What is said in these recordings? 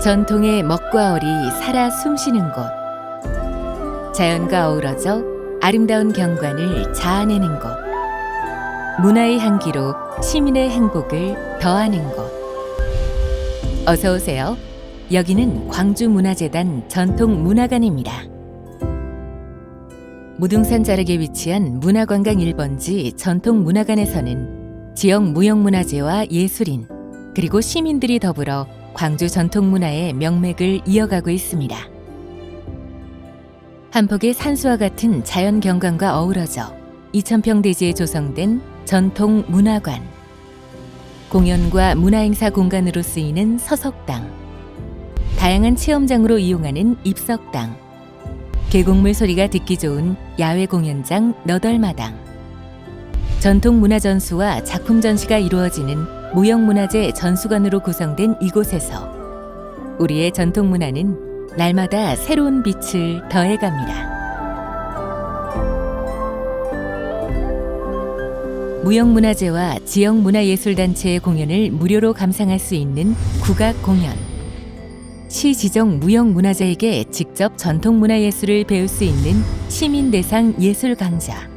전통의 먹과 얼이 살아 숨쉬는 곳, 자연과 어우러져 아름다운 경관을 자아내는 곳, 문화의 향기로 시민의 행복을 더하는 곳. 어서 오세요. 여기는 광주문화재단 전통문화관입니다. 무등산 자락에 위치한 문화관광 1번지 전통문화관에서는 지역 무형문화재와 예술인, 그리고 시민들이 더불어 광주 전통문화의 명맥을 이어가고 있습니다. 한폭의 산수와 같은 자연 경관과 어우러져 2000평 대지에 조성된 전통문화관, 공연과 문화행사 공간으로 쓰이는 서석당, 다양한 체험장으로 이용하는 입석당, 계곡물 소리가 듣기 좋은 야외 공연장 너덜마당, 전통문화전수와 작품 전시가 이루어지는 무형문화재 전수관으로 구성된 이곳에서 우리의 전통문화는 날마다 새로운 빛을 더해갑니다. 무형문화재와 지역문화예술단체의 공연을 무료로 감상할 수 있는 국악공연, 시지정 무형문화재에게 직접 전통문화예술을 배울 수 있는 시민대상 예술강좌,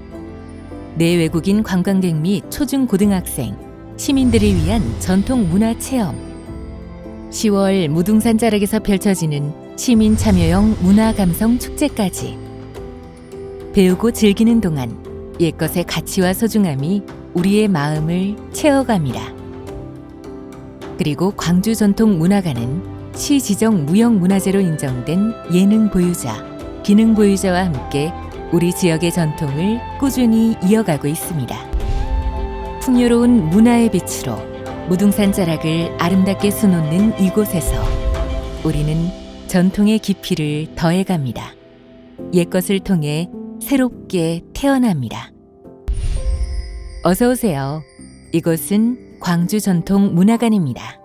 내외국인 관광객 및 초중고등학생, 시민들을 위한 전통문화체험, 10월 무등산 자락에서 펼쳐지는 시민 참여형 문화감성 축제까지 배우고 즐기는 동안 옛것의 가치와 소중함이 우리의 마음을 채워갑니다. 그리고 광주 전통문화관은 시지정 무형문화재로 인정된 예능 보유자, 기능 보유자와 함께 우리 지역의 전통을 꾸준히 이어가고 있습니다. 풍요로운 문화의 빛으로 무등산 자락을 아름답게 수놓는 이곳에서 우리는 전통의 깊이를 더해갑니다. 옛것을 통해 새롭게 태어납니다. 어서 오세요. 이곳은 광주 전통문화관입니다.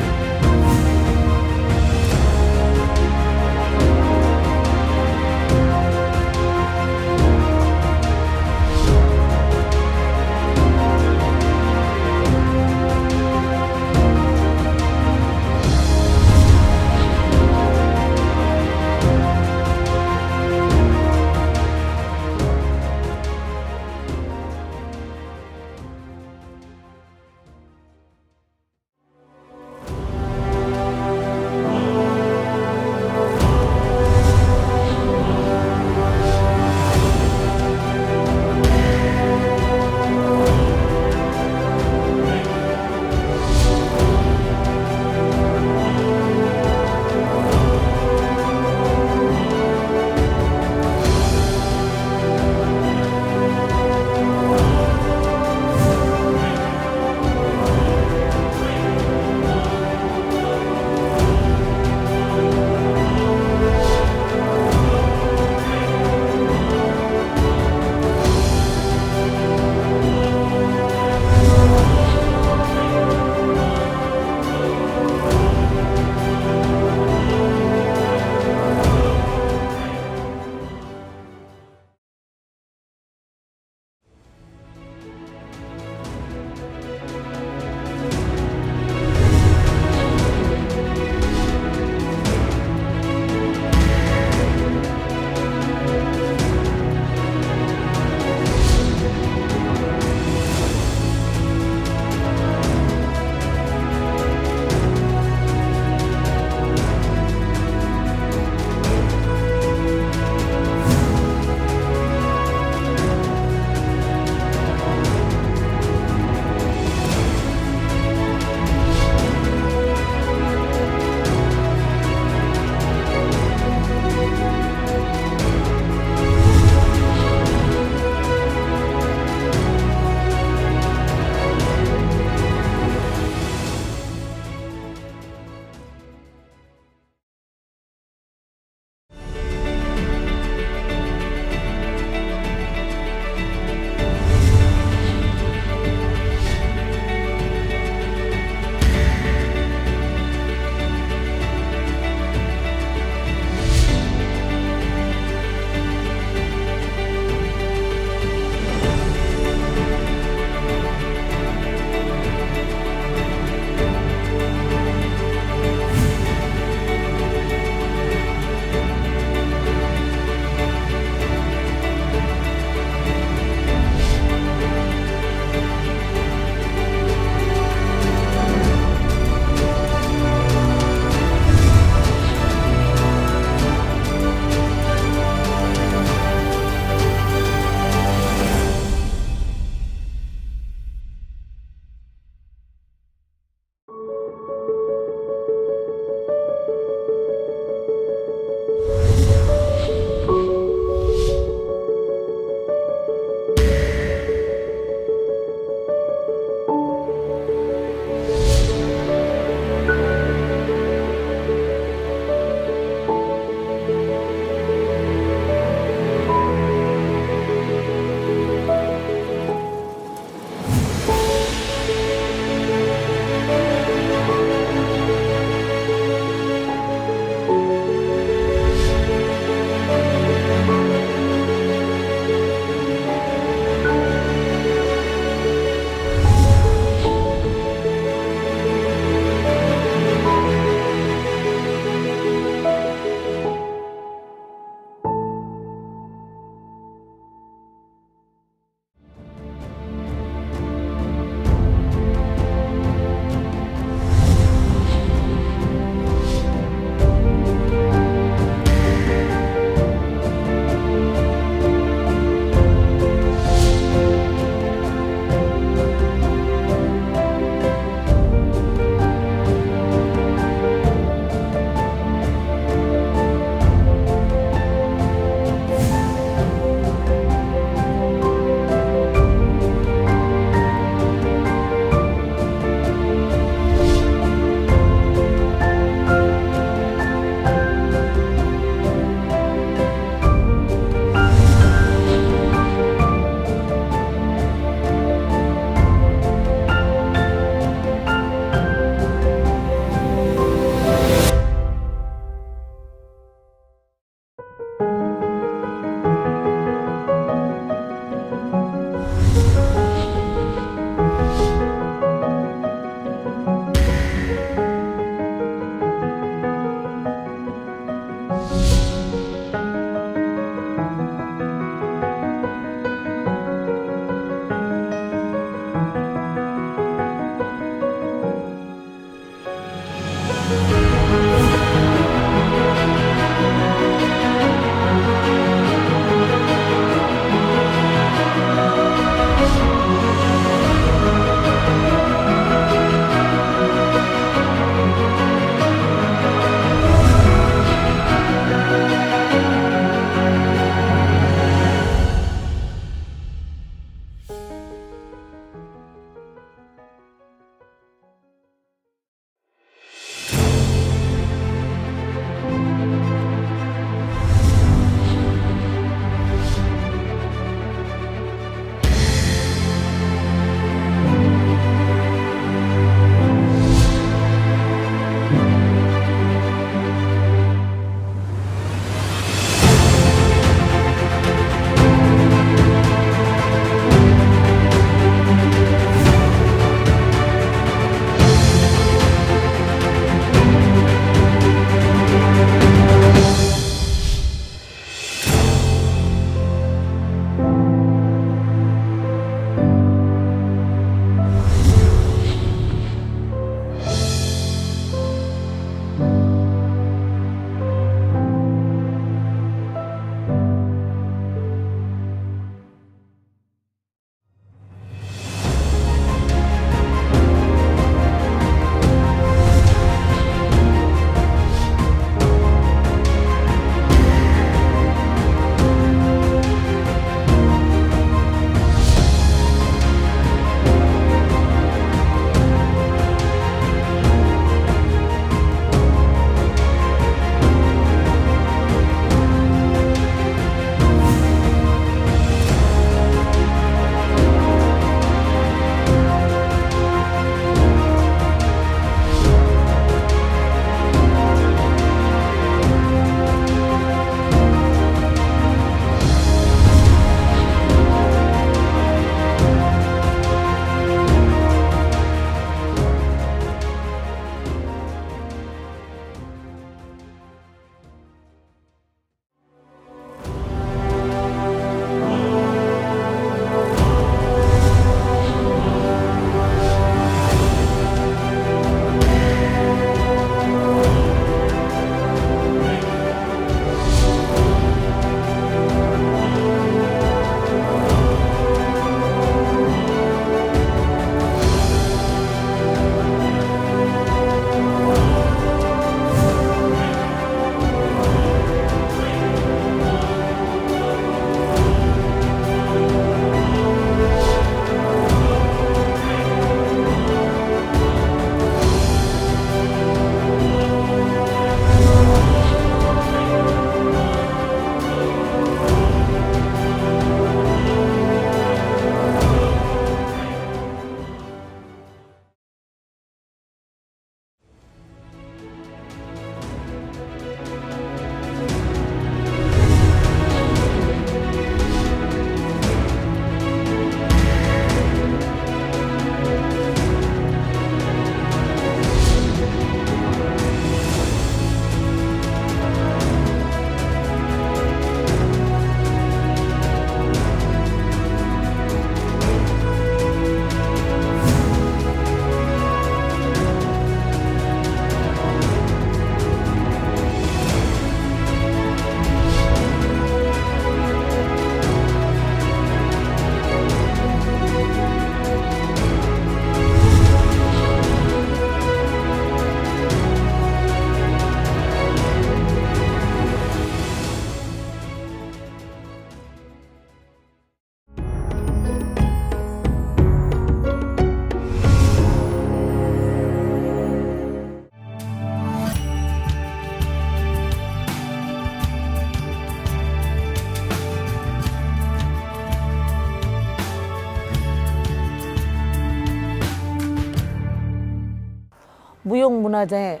무형문화재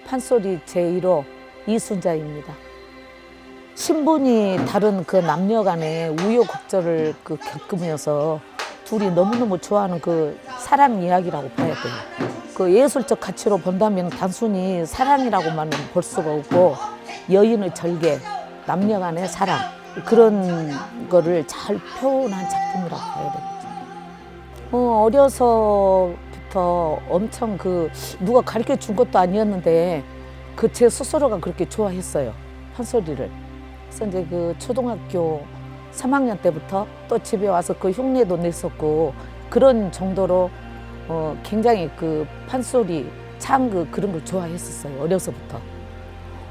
판소리 제1호 이순자입니다. 신분이 다른 그 남녀 간의 우여곡절을 겪으면서 둘이 너무너무 좋아하는 그 사랑 이야기라고 봐야 돼요. 그 예술적 가치로 본다면 단순히 사랑이라고만 볼 수가 없고 여인의 절개, 남녀 간의 사랑 그런 거를 잘 표현한 작품이라고 봐야 되겠죠. 어려서부터 엄청 누가 가르쳐 준 것도 아니었는데 제 스스로가 그렇게 좋아했어요. 판소리를. 그래서 이제 초등학교 3학년 때부터 또 집에 와서 흉내도 냈었고 그런 정도로 굉장히 판소리, 창 그런 걸 좋아했었어요. 어려서부터.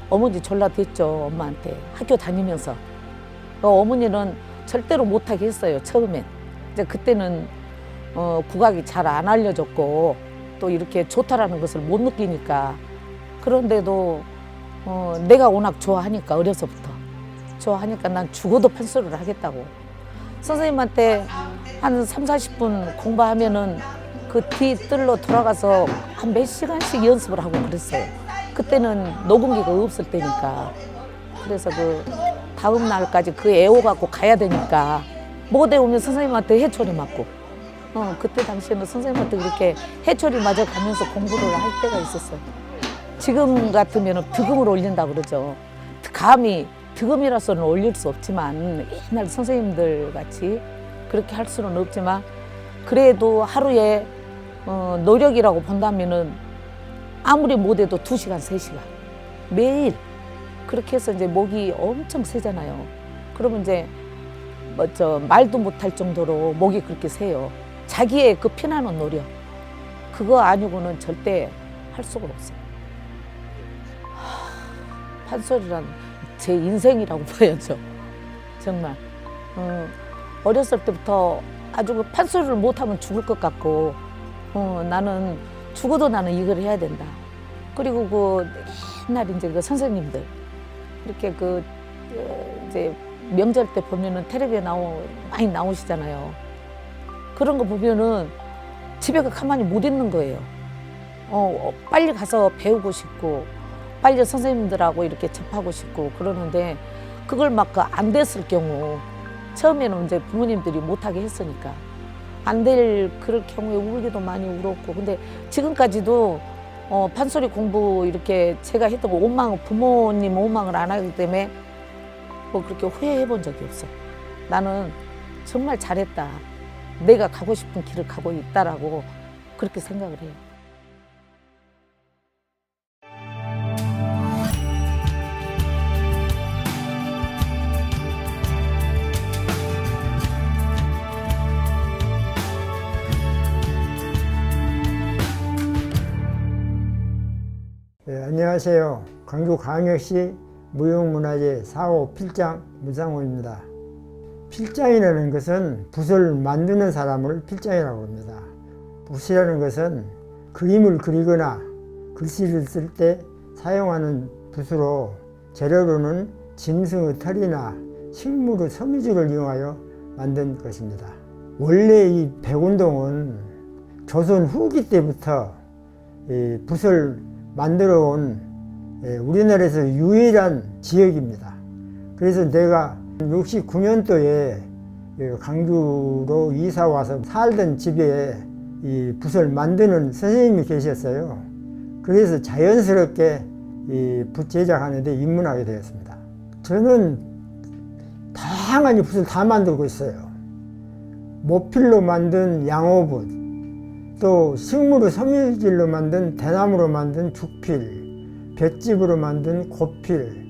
어머니 졸라댔죠. 엄마한테 학교 다니면서. 어머니는 절대로 못하게 했어요. 처음엔. 이제 그때는 국악이 잘 안 알려졌고 또 이렇게 좋다라는 것을 못 느끼니까 그런데도 내가 워낙 좋아하니까 어려서부터 좋아하니까 난 죽어도 판소리를 하겠다고 선생님한테 한 3, 40분 공부하면은 뒤뜰로 돌아가서 한 몇 시간씩 연습을 하고 그랬어요. 그때는 녹음기가 없을 때니까. 그래서 다음 날까지 애호 갖고 가야 되니까 못 외우면 선생님한테 해초리 맞고 그때 당시에는 선생님한테 그렇게 해초리 맞아 가면서 공부를 할 때가 있었어요. 지금 같으면 득음을 올린다고 그러죠. 감히 득음이라서는 올릴 수 없지만 옛날 선생님들 같이 그렇게 할 수는 없지만 그래도 하루에 노력이라고 본다면은 아무리 못해도 2시간, 3시간 매일 그렇게 해서 이제 목이 엄청 세잖아요. 그러면 이제 말도 못할 정도로 목이 그렇게 세요. 자기의 피나는 노력 그거 아니고는 절대 할 수가 없어요. 판소리란 제 인생이라고 보여져. 정말 어렸을 때부터 아주 판소리를 못하면 죽을 것 같고 나는 죽어도 나는 이걸 해야 된다. 그리고 옛날 이제 선생님들 이렇게 이제 명절 때 보면은 텔레비에 많이 나오시잖아요. 그런 거 보면은 집에 가만히 못 있는 거예요. 빨리 가서 배우고 싶고 빨리 선생님들하고 이렇게 접하고 싶고 그러는데 그걸 막 안 됐을 경우 처음에는 이제 부모님들이 못하게 했으니까 안 될 그럴 경우에 울기도 많이 울었고 근데 지금까지도 판소리 공부 이렇게 제가 했던 거 부모님 원망을 안 하기 때문에 그렇게 후회해 본 적이 없어. 나는 정말 잘했다. 내가 가고 싶은 길을 가고 있다라고 그렇게 생각을 해요. 네, 안녕하세요. 광주광역시 무형문화재 4호 필장 문상호입니다. 필장이라는 것은 붓을 만드는 사람을 필장이라고 합니다. 붓이라는 것은 그림을 그리거나 글씨를 쓸 때 사용하는 붓으로 재료로는 짐승의 털이나 식물의 섬유질을 이용하여 만든 것입니다. 원래 이 백운동은 조선 후기 때부터 이 붓을 만들어 온 우리나라에서 유일한 지역입니다. 그래서 내가 69년도에 강주로 이사 와서 살던 집에 이 붓을 만드는 선생님이 계셨어요. 그래서 자연스럽게 이 붓 제작하는데 입문하게 되었습니다. 저는 다양한 붓을 다 만들고 있어요. 모필로 만든 양호붓, 또 식물의 섬유질로 만든 대나무로 만든 죽필, 볏짚으로 만든 고필,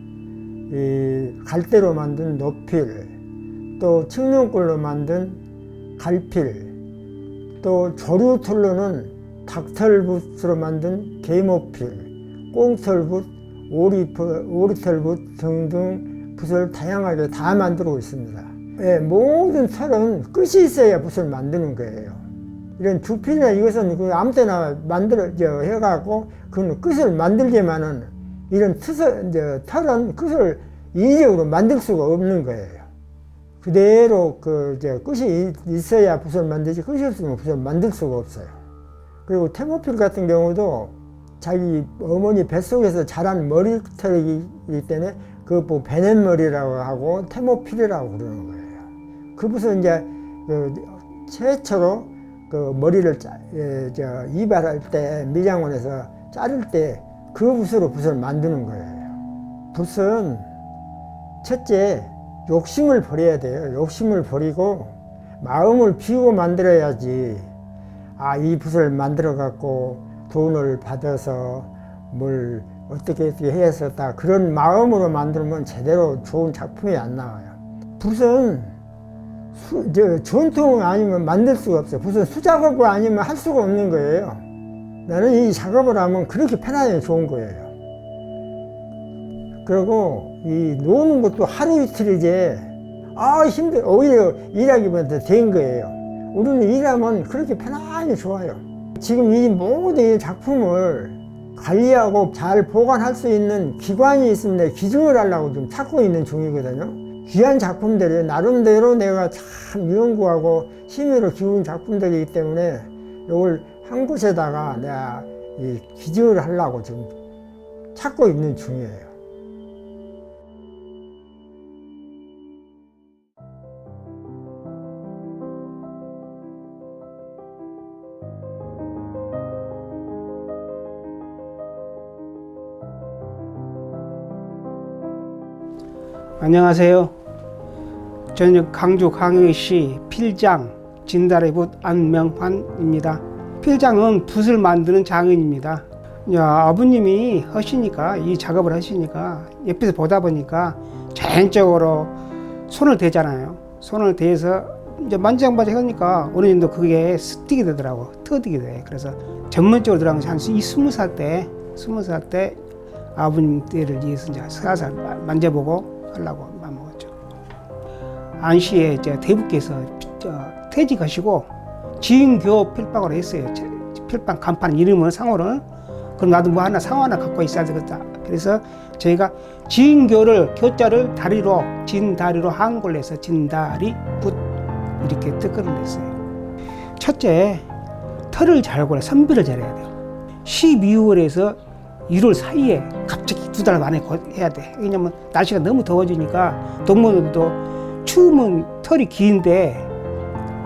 갈대로 만든 노필, 또 칡눈꿀로 만든 갈필, 또 조류털로는 닭털붓으로 만든 계모필, 꽁털붓, 오리털붓 등등 붓을 다양하게 다 만들고 있습니다. 모든 털은 끝이 있어야 붓을 만드는 거예요. 이런 죽필이나 이것은 아무 때나 해갖고 그 끝을 만들지만은 이런 털은 끝을 인위적으로 만들 수가 없는 거예요. 그대로 끝이 있어야 붓을 만들지 끝이 없으면 붓을 만들 수가 없어요. 그리고 테모필 같은 경우도 자기 어머니 뱃속에서 자란 머리털이기 때문에 그 베넷머리라고 하고 테모필이라고 그러는 거예요. 그 붓은 이제 그 최초로 그 머리를 이발할 때 미장원에서 자를 때 그 붓으로 붓을 만드는 거예요. 붓은 첫째 욕심을 버려야 돼요. 욕심을 버리고 마음을 비우고 만들어야지. 아, 이 붓을 만들어 갖고 돈을 받아서 뭘 어떻게 해서 다 그런 마음으로 만들면 제대로 좋은 작품이 안 나와요. 붓은 전통 아니면 만들 수가 없어요. 붓은 수작업 아니면 할 수가 없는 거예요. 나는 이 작업을 하면 그렇게 편안하게 좋은 거예요. 그리고 이 노는 것도 하루 이틀이지, 오히려 일하기보다 된 거예요. 우리는 일하면 그렇게 편안히 좋아요. 지금 이 모든 작품을 관리하고 잘 보관할 수 있는 기관이 있는데 기증을 하려고 좀 찾고 있는 중이거든요. 귀한 작품들이 나름대로 내가 참 연구하고 심의로 기운 작품들이기 때문에 이걸 한 곳에다가 내가 이 기증을 하려고 지금 찾고 있는 중이에요. 안녕하세요. 저는 강주 광역시 필장 진달의 붓 안명환입니다. 필장은 붓을 만드는 장인입니다. 아버님이 하시니까, 이 작업을 하시니까 옆에서 보다 보니까 자연적으로 손을 대잖아요. 손을 대서 이제 만지작만지작 하니까 어느 정도 그게 스틱이 되더라고. 터득이 돼. 그래서 전문적으로 들어간 것이 한 20살 때 아버님 때를 위해서 이제 살살 만져보고 하려고 마음먹었죠. 안시에 이제 대부께서 퇴직하시고 지인교 필방으로 했어요. 필방 간판 이름은 상호를. 그럼 나도 뭐 하나 상호 하나 갖고 있어야 되겠다. 그래서 저희가 지인교를 교자를 다리로 진다리로 한글로 해서 진다리 붓 이렇게 뜻글을 냈어요. 첫째, 털을 잘 골라 선별을 잘해야 돼요. 12월에서 1월 사이에 갑자기 2달 만에 해야 돼. 왜냐면 날씨가 너무 더워지니까 동물들도 추우면 털이 긴데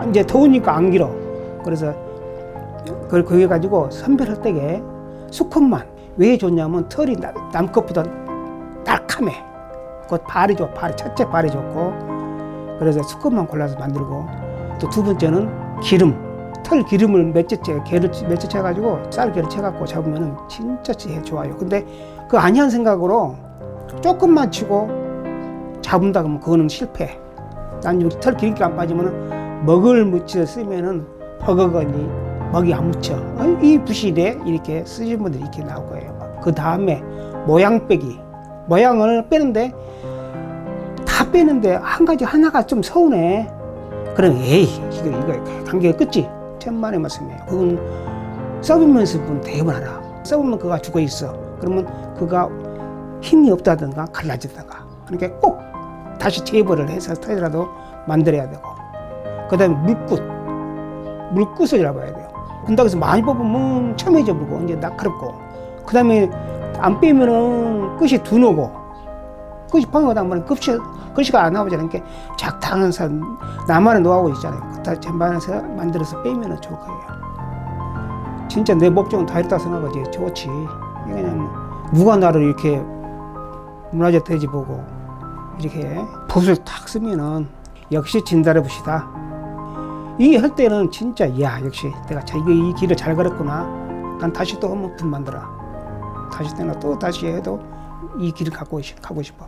이제 더우니까 안 길어. 그래서 그걸 그게 가지고 선별할 때에 수컷만 왜 좋냐면 털이 남 것보다 날카매. 그 발이 좋아. 첫째 발이 좋고. 그래서 수컷만 골라서 만들고, 또 두 번째는 기름. 털 기름을 개를 몇째 채가지고 쌀개를 채갖고 잡으면은 진짜 좋아요. 근데 그 아니한 생각으로 조금만 치고 잡은다 그러면 그거는 실패. 난 여기 털 기름기 안 빠지면은 먹을 묻혀 쓰면은 버거거니 먹이 안 묻혀. 이 붓이래 이렇게 쓰시는 분들이 이렇게 나올 거예요. 그 다음에 모양 빼기. 모양을 빼는데 다 빼는데 한 가지 하나가 좀 서운해. 그럼 이거 관계가 끝지. 천만의 말씀이에요. 그건 써보면서 보면 되게 많아. 써보면 그가 죽어 있어. 그러면 그가 힘이 없다든가 갈라지다가. 그러니까 꼭 다시 재벌을 해서 터라도 만들어야 되고. 그 다음에 물끝을 잡아야 돼요. 근데 서 많이 뽑으면 첨해져 버리고 이제 날카롭고. 그 다음에 안 빼면은 끝이 둔하고. 끝이 방어하다 보면 글씨가 안 나오잖아요. 그러니까 작당한 사람, 나만의 노하우 있잖아요. 다 전반에서 만들어서 빼면 좋을 거예요. 진짜 내 목적은 다 이렇다 생각하지. 좋지. 왜냐면 누가 나를 이렇게 문화재 돼지 보고 이렇게 붓을 탁 쓰면은 역시 진달의 붓이다. 이게 할 때는 진짜 역시 내가 이 길을 잘 걸었구나. 난 다시 또 한번 붓 만들어. 다시 내가 또 다시 해도 이 길을 가고 싶어.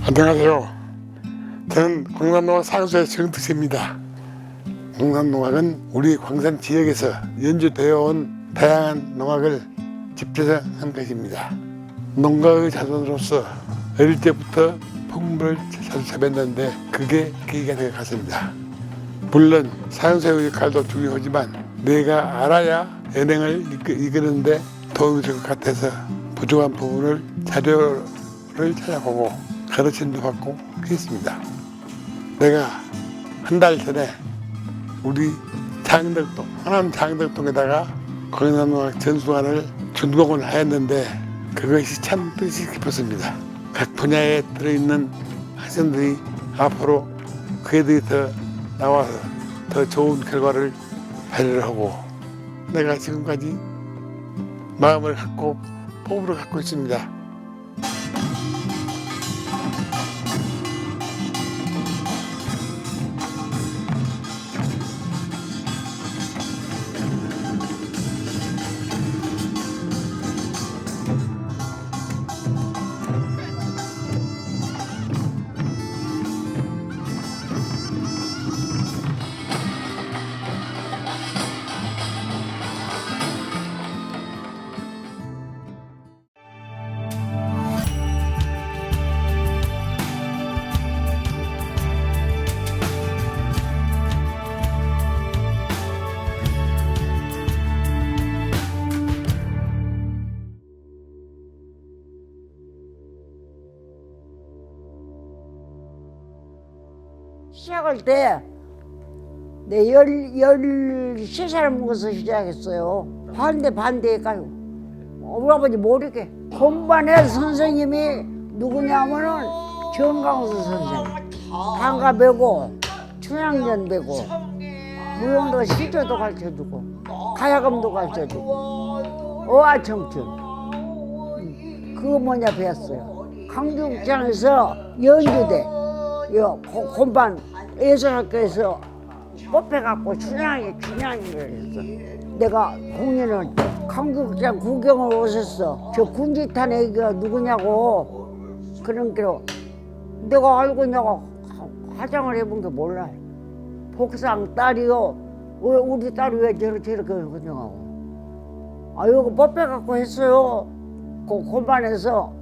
안녕하세요. 저는 광산농악 사무소의 정특세입니다. 광산농악은 우리 광산 지역에서 연주되어 온 다양한 농악을 집필해서 한 것입니다. 농가의 자손으로서 어릴 때부터 풍물을 자주 잡았는데 그게 계기가 되어 갔습니다. 물론 사형사의 역할도 중요하지만 내가 알아야 은행을 이끄는데 도움이 될 것 같아서 부족한 부분을 자료를 찾아보고 가르침도 받고 했습니다. 내가 한 달 전에 우리 장덕동, 하남 장덕동에다가 광남농악 전수관을 준공을 하였는데 그것이 참 뜻이 깊었습니다. 각 분야에 들어있는 학생들이 앞으로 그 애들이 더 나와서 더 좋은 결과를 발휘를 하고 내가 지금까지 마음을 갖고 포부를 갖고 있습니다. 시작할 때, 내 13살 먹어서 시작했어요. 반대가요. 우리 아버지 모르게. 건반의 선생님이 누구냐면은 정강수 선생님. 단가 배고, 춘향전 배고, 무용도 시조도 가르쳐주고, 가야금도 가르쳐주고, 어아청춘. 그거 뭐냐 배웠어요. 강중장에서 연주대. 건반 예술학교에서 뽑혀갖고 춘향이를 했어. 내가 공연을 강국장 구경을 오셨어. 저 군지탄 애기가 누구냐고 그런 게로 내가 알고 내가 화장을 해본 게 몰라요. 복상 딸이요. 왜 우리 딸이 왜 저렇게 그냥하고 아 이거 뽑혀갖고 했어요. 그 건반에서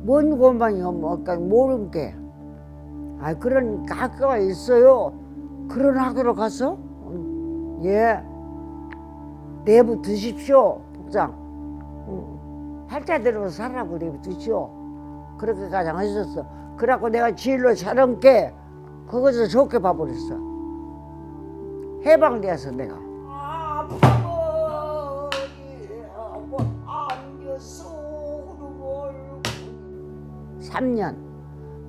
뭔 건반이요? 뭐 모르는 게. 아 그런 학교가 있어요. 그런 학교로 가서 예 내부 드십시오 복장. 팔자대로 살라고 내부 드시오. 그렇게 가장하셨어. 그래갖고 내가 진로 촬영 게 거기서 좋게 봐버렸어. 해방돼서 내가. 3년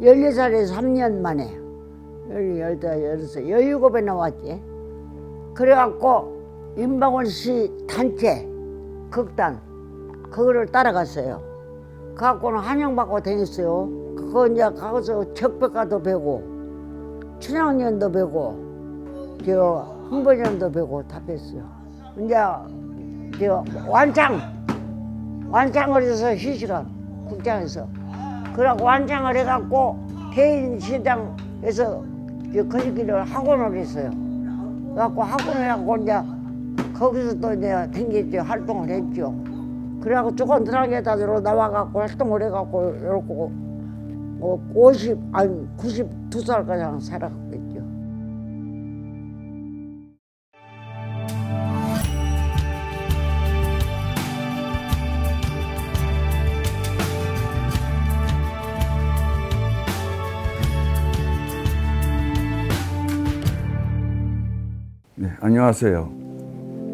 14살에 3년 만에 17에 나왔지. 그래갖고 임방원 씨 단체 극단 그거를 따라갔어요. 그갖고는 한영받고 다녔어요. 그거 이제 가서 적백가도 배고 춘향년도 배고 저 흥번년도 배고 다 뺐어요. 이제 저 완창을 해서 시시간 국장에서 그러고 완창을 해갖고 대인시장에서 거시기를 학원을 했어요. 그래갖고 학원을 해갖고 이제 거기서 또 이제 댕겼죠. 활동을 했죠. 그래갖고 조건드라게다 나와갖고 활동을 해갖고 이러고 92살까지 살아갖고 있죠. 네, 안녕하세요.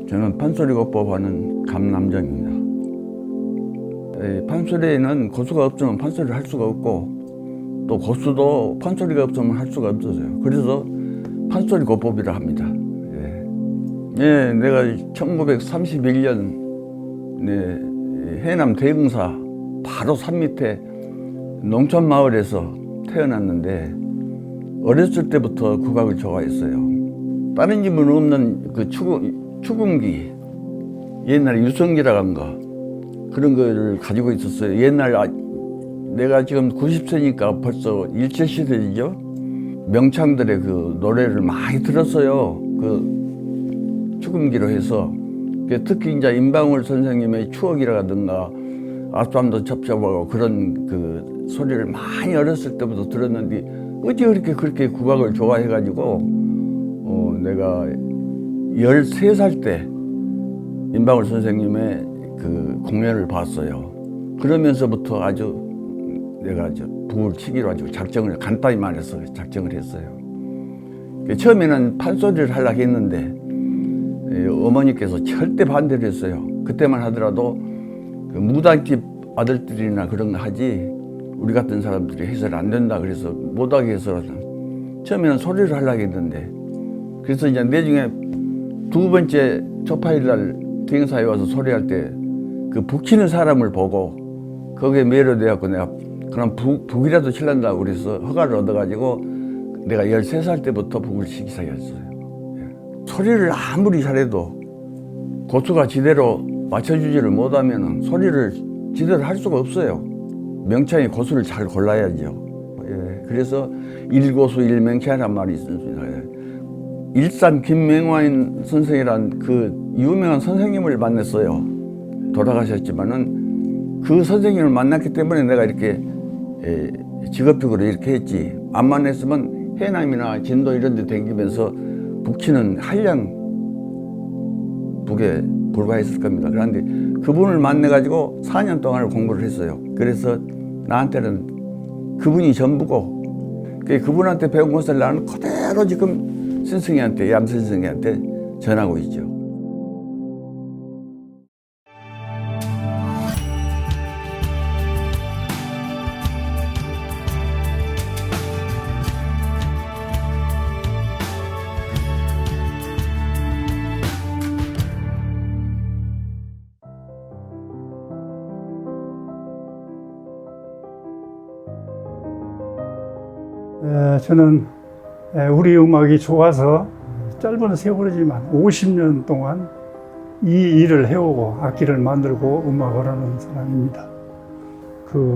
저는 판소리곡법 하는 감남정입니다. 판소리에는 고수가 없으면 판소리를 할 수가 없고 또 고수도 판소리가 없으면 할 수가 없어요. 그래서 판소리곡법이라 합니다. 예, 내가 1931년 해남 대흥사 바로 산 밑에 농촌 마을에서 태어났는데 어렸을 때부터 국악을 좋아했어요. 다른 집은 없는 그 축음기, 옛날에 유성기라고 한 거, 그런 거를 가지고 있었어요. 옛날, 내가 지금 90세니까 벌써 일제시대죠? 명창들의 그 노래를 많이 들었어요. 그 축음기로 해서. 특히 이제 임방울 선생님의 추억이라든가, 아쌈도 첩첩하고 그런 그 소리를 많이 어렸을 때부터 들었는데, 어째 그렇게 국악을 좋아해가지고, 내가 13살 때 임방울 선생님의 그 공연을 봤어요. 그러면서부터 아주 내가 북을 치기로 아주 간단히 말해서 작정을 했어요. 처음에는 판소리를 하려고 했는데 어머니께서 절대 반대를 했어요. 그때만 하더라도 그 무당집 아들들이나 그런 거 하지 우리 같은 사람들이 해서는 안 된다 그래서 못하게 해서 처음에는 소리를 하려고 했는데 그래서 이제 나중에 두 번째 초파일날 경사에 와서 소리할 때 그 북 치는 사람을 보고 거기에 매료돼갖고 내가 그럼 북이라도 칠란다고 그래서 허가를 얻어가지고 내가 13살 때부터 북을 치기 시작했어요. 소리를 아무리 잘해도 고수가 제대로 맞춰주지를 못하면 소리를 제대로 할 수가 없어요. 명창이 고수를 잘 골라야죠. 그래서 일고수 일명창이란 말이 있습니다. 일산 김명화인 선생이란 그 유명한 선생님을 만났어요. 돌아가셨지만은 그 선생님을 만났기 때문에 내가 이렇게 직업적으로 이렇게 했지. 안 만났으면 해남이나 진도 이런 데 다니면서 북치는 한량 북에 불과했을 겁니다. 그런데 그분을 만나가지고 4년 동안 공부를 했어요. 그래서 나한테는 그분이 전부고 그분한테 배운 것을 나는 그대로 지금 선생님한테, 얌 선생님한테 전하고 있죠. 저는 우리 음악이 좋아서 짧은 세월이지만 50년 동안 이 일을 해오고 악기를 만들고 음악을 하는 사람입니다.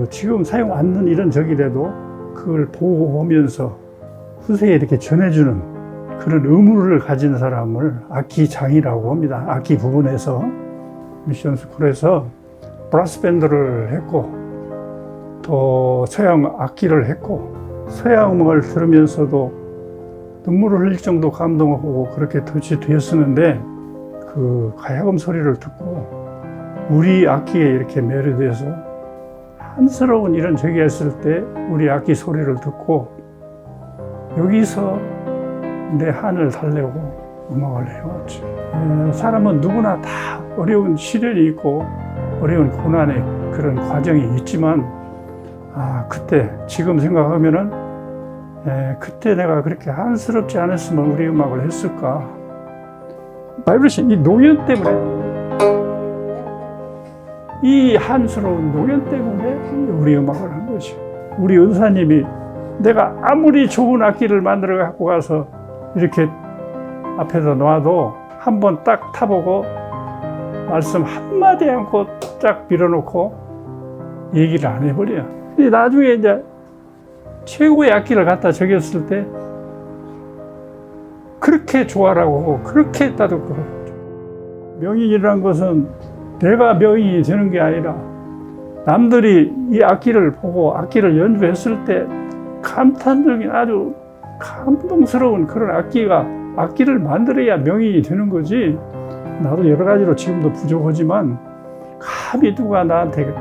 지금 사용 않는 이런 적이라도 그걸 보호하면서 후세에 이렇게 전해주는 그런 의무를 가진 사람을 악기장이라고 합니다. 악기 부분에서 미션 스쿨에서 브라스 밴드를 했고 또 서양 악기를 했고 서양 음악을 들으면서도 눈물을 흘릴 정도 감동하고 그렇게 되었었는데 그 가야금 소리를 듣고 우리 악기에 이렇게 매료돼서 한스러운 이런 적이 있을 때 우리 악기 소리를 듣고 여기서 내 한을 달래고 음악을 해왔죠. 사람은 누구나 다 어려운 시련이 있고 어려운 고난의 그런 과정이 있지만 그때 지금 생각하면은 그때 내가 그렇게 한스럽지 않았으면 우리 음악을 했을까. 바이브레이션, 이 노연 때문에, 이 한스러운 노연 때문에 우리 음악을 한 거지. 우리 은사님이 내가 아무리 좋은 악기를 만들어 갖고 가서 이렇게 앞에다 놔도 한번 딱 타보고 말씀 한마디 않고 쫙 밀어놓고 얘기를 안 해버려. 근데 나중에 이제 최고의 악기를 갖다 적였을 때 그렇게 좋아라고 하고 그렇게 했다도 그러고. 명인이라는 것은 내가 명인이 되는 게 아니라 남들이 이 악기를 보고 악기를 연주했을 때 감탄적인 아주 감동스러운 그런 악기를 만들어야 명인이 되는 거지. 나도 여러 가지로 지금도 부족하지만 감히 누가 나한테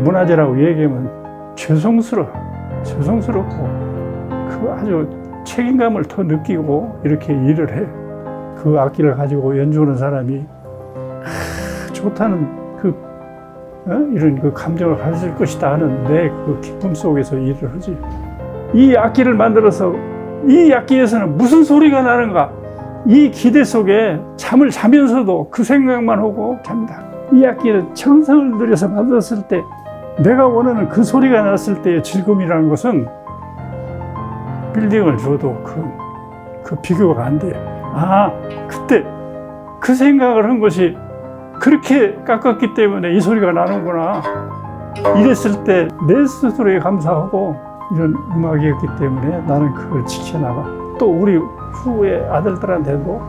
문화재라고 얘기하면 죄송스럽고 그 아주 책임감을 더 느끼고 이렇게 일을 해. 그 악기를 가지고 연주하는 사람이 좋다는 이런 그 감정을 가질 것이다 하는 내 그 기쁨 속에서 일을 하지. 이 악기를 만들어서 이 악기에서는 무슨 소리가 나는가, 이 기대 속에 잠을 자면서도 그 생각만 하고 잡니다. 이 악기를 정성을 들여서 만들었을 때 내가 원하는 그 소리가 났을 때의 즐거움이라는 것은 빌딩을 줘도 그 비교가 안 돼. 그때 그 생각을 한 것이 그렇게 깎았기 때문에 이 소리가 나는구나. 이랬을 때 내 스스로에 감사하고 이런 음악이었기 때문에 나는 그걸 지켜나가. 또 우리 후의 아들들한테도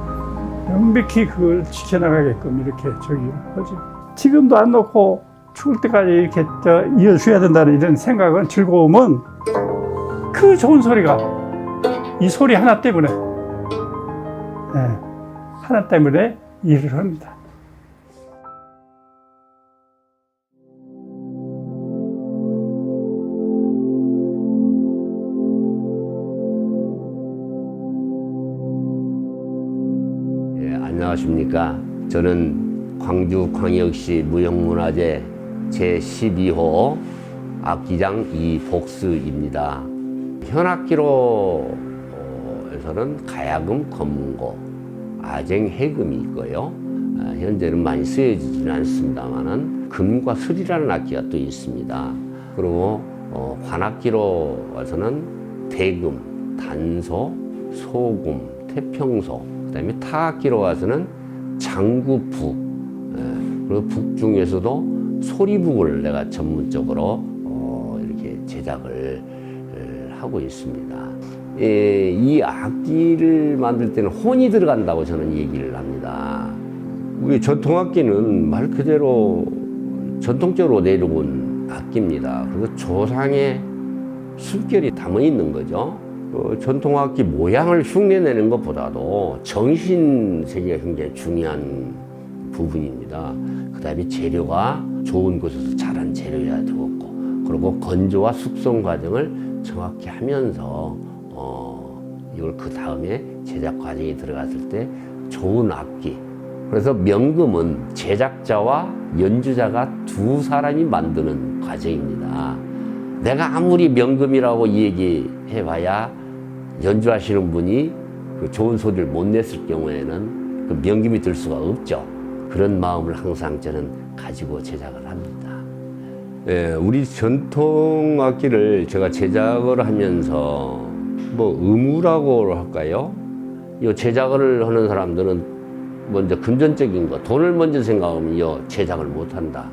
명백히 그걸 지켜나가게끔 이렇게 저기를 하지. 지금도 안 놓고 죽을 때까지 이렇게 이어줘야 된다는 이런 생각은, 즐거움은 그 좋은 소리가 이 소리 하나 때문에 하나 때문에 일을 합니다. 예, 안녕하십니까. 저는 광주광역시 무형문화재 제12호 악기장 이복스입니다. 현악기로에서는 가야금, 검문고, 아쟁, 해금이 있고요. 현재는 많이 쓰여지지는 않습니다만은 금과 슬이라는 악기가 또 있습니다. 그리고 관악기로에서는 대금, 단소, 소금, 태평소, 그다음에 타악기로 와서는 장구, 북, 그리고 북 중에서도 소리북을 내가 전문적으로 이렇게 제작을 하고 있습니다. 이 악기를 만들 때는 혼이 들어간다고 저는 얘기를 합니다. 우리 전통악기는 말 그대로 전통적으로 내려온 악기입니다. 그리고 조상의 숨결이 담아 있는 거죠. 전통악기 모양을 흉내내는 것보다도 정신 세계가 굉장히 중요한 부분입니다. 그 다음에 재료가 좋은 곳에서 자란 재료여야 되겠고, 그리고 건조와 숙성 과정을 정확히 하면서 이걸 그 다음에 제작 과정에 들어갔을 때 좋은 악기. 그래서 명금은 제작자와 연주자가 두 사람이 만드는 과정입니다. 내가 아무리 명금이라고 얘기해봐야 연주하시는 분이 그 좋은 소리를 못 냈을 경우에는 그 명금이 들 수가 없죠. 그런 마음을 항상 저는 가지고 제작을 합니다. 예, 우리 전통 악기를 제가 제작을 하면서 뭐 의무라고 할까요? 이 제작을 하는 사람들은 먼저 금전적인 거, 돈을 먼저 생각하면 이 제작을 못 한다.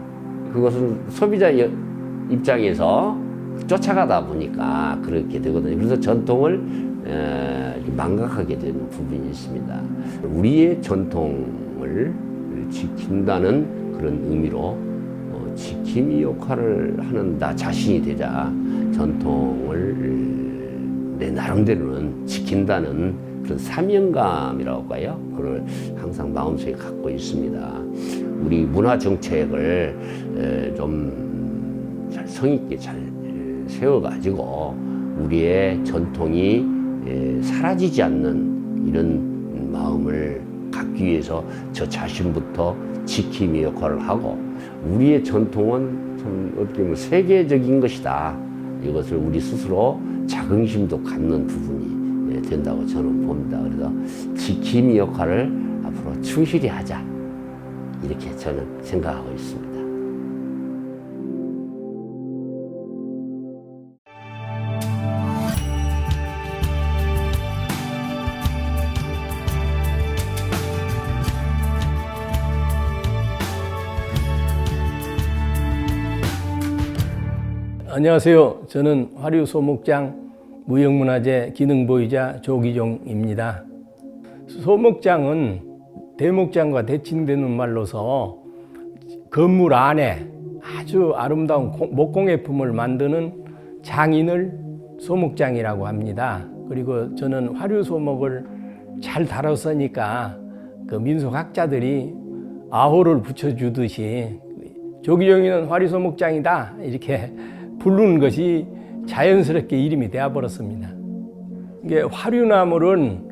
그것은 소비자 입장에서 쫓아가다 보니까 그렇게 되거든요. 그래서 전통을 망각하게 되는 부분이 있습니다. 우리의 전통을 지킨다는 그런 의미로 지킴이 역할을 하는 나 자신이 되자 전통을 내 나름대로는 지킨다는 그런 사명감이라고 할까요? 그걸 항상 마음속에 갖고 있습니다. 우리 문화 정책을 좀 잘 성의있게 잘 세워가지고 우리의 전통이 사라지지 않는 이런 마음을 갖기 위해서 저 자신부터 지킴이 역할을 하고, 우리의 전통은 참 어떻게 보면 세계적인 것이다. 이것을 우리 스스로 자긍심도 갖는 부분이 된다고 저는 봅니다. 그래서 지킴이 역할을 앞으로 충실히 하자. 이렇게 저는 생각하고 있습니다. 안녕하세요. 저는 화류소목장 무형문화재 기능보유자 조기종입니다. 소목장은 대목장과 대칭되는 말로서 건물 안에 아주 아름다운 목공예품을 만드는 장인을 소목장이라고 합니다. 그리고 저는 화류소목을 잘 다뤘으니까 그 민속학자들이 아호를 붙여주듯이 조기종이는 화류소목장이다 이렇게 부르는 것이 자연스럽게 이름이 되어버렸습니다. 이게 화류나물은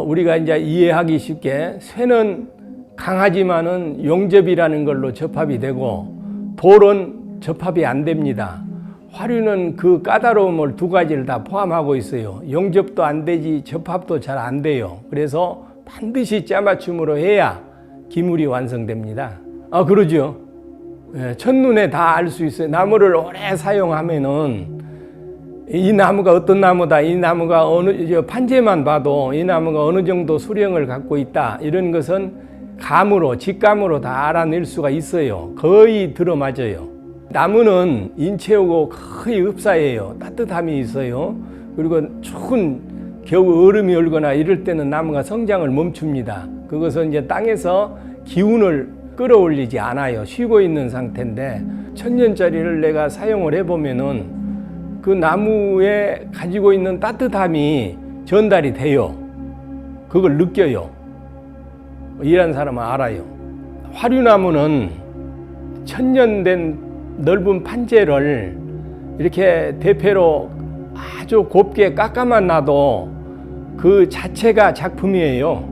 우리가 이제 이해하기 쉽게 쇠는 강하지만은 용접이라는 걸로 접합이 되고 돌은 접합이 안 됩니다. 화류는 그 까다로움을 두 가지를 다 포함하고 있어요. 용접도 안 되지 접합도 잘 안 돼요. 그래서 반드시 짜맞춤으로 해야 기물이 완성됩니다. 아, 그러죠. 첫눈에 다 알 수 있어요. 나무를 오래 사용하면은 이 나무가 어떤 나무다, 이 나무가 판재만 봐도 이 나무가 어느 정도 수령을 갖고 있다, 이런 것은 감으로, 직감으로 다 알아낼 수가 있어요. 거의 들어맞아요. 나무는 인체하고 거의 흡사해요. 따뜻함이 있어요. 그리고 추운 겨우 얼음이 얼거나 이럴 때는 나무가 성장을 멈춥니다. 그것은 이제 땅에서 기운을 끌어올리지 않아요. 쉬고 있는 상태인데, 1000년짜리를 내가 사용을 해보면은 그 나무에 가지고 있는 따뜻함이 전달이 돼요. 그걸 느껴요. 일하는 사람은 알아요. 화류나무는 천년된 넓은 판재를 이렇게 대패로 아주 곱게 깎아만 놔도 그 자체가 작품이에요.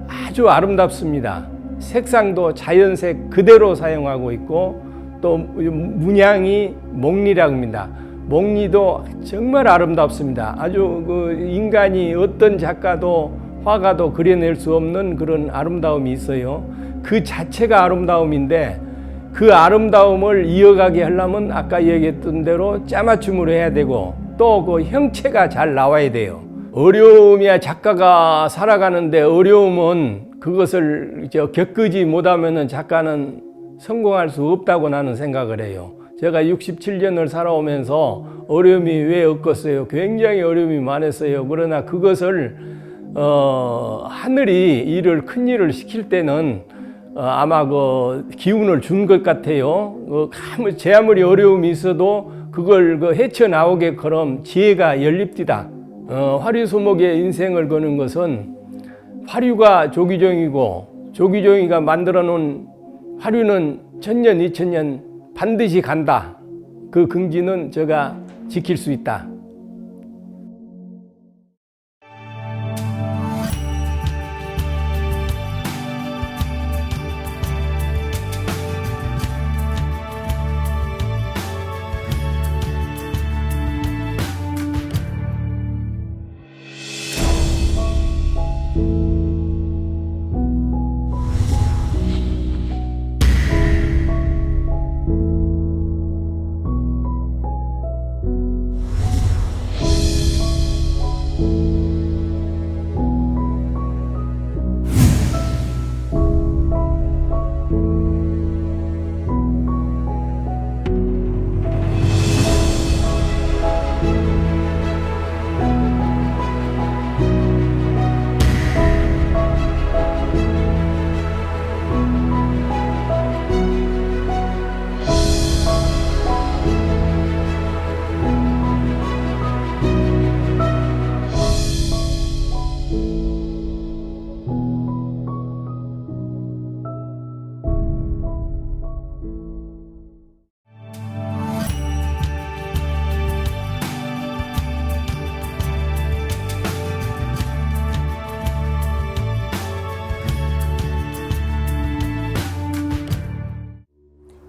아주 아름답습니다. 색상도 자연색 그대로 사용하고 있고 또 문양이 목리라고 합니다. 목리도 정말 아름답습니다. 아주 그 인간이 어떤 작가도 화가도 그려낼 수 없는 그런 아름다움이 있어요. 그 자체가 아름다움인데 그 아름다움을 이어가게 하려면 아까 얘기했던 대로 짜맞춤으로 해야 되고 또 그 형체가 잘 나와야 돼요. 어려움이야 작가가 살아가는데 어려움은 그것을 겪지 못하면 작가는 성공할 수 없다고 나는 생각을 해요. 제가 67년을 살아오면서 어려움이 왜 없겠어요? 굉장히 어려움이 많았어요. 그러나 그것을 하늘이 큰 일을 시킬 때는 아마 그 기운을 준 것 같아요. 제 아무리 어려움이 있어도 그걸 헤쳐나오게끔 지혜가 열립디다. 화류소목의 인생을 거는 것은 화류가 조기종이고 조기종이가 만들어 놓은 화류는 1000년, 2000년 반드시 간다. 그 긍지는 제가 지킬 수 있다.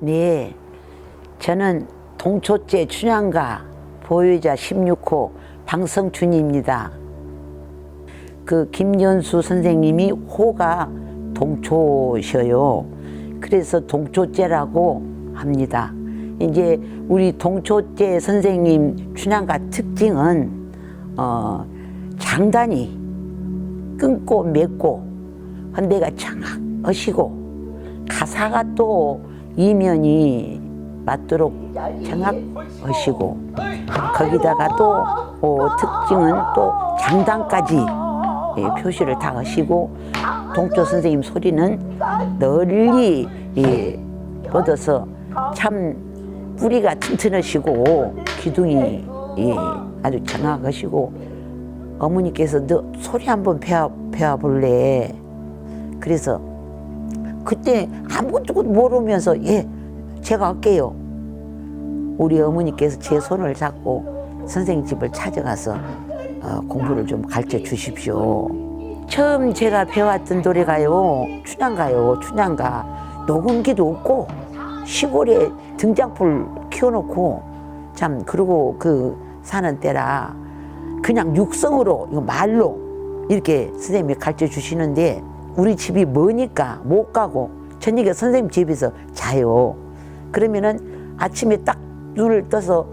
네, 저는 동초제 춘향가 보유자 16호 방성춘입니다. 그 김연수 선생님이 호가 동초셔요. 그래서 동초제라고 합니다. 이제 우리 동초제 선생님 춘향가 특징은 장단이 끊고 맺고 헌데가 정확하시고 가사가 또 이면이 맞도록 정확하시고 거기다가 또 특징은 또 장단까지 표시를 다 하시고 동초 선생님 소리는 널리 뻗어서 참 뿌리가 튼튼하시고 기둥이 아주 정확하시고 어머니께서 너 소리 한번 배워볼래? 그래서 그때 아무것도 모르면서 예 제가 할게요. 우리 어머니께서 제 손을 잡고 선생님 집을 찾아가서 공부를 좀 가르쳐 주십시오. 처음 제가 배웠던 노래가요 춘향가요. 춘향가 녹음기도 없고 시골에 등장불 키워놓고 참 그러고 그 사는 때라 그냥 육성으로 이거 말로 이렇게 선생님이 가르쳐 주시는데 우리 집이 머니까 못 가고 저녁에 선생님 집에서 자요. 그러면은 아침에 딱 눈을 떠서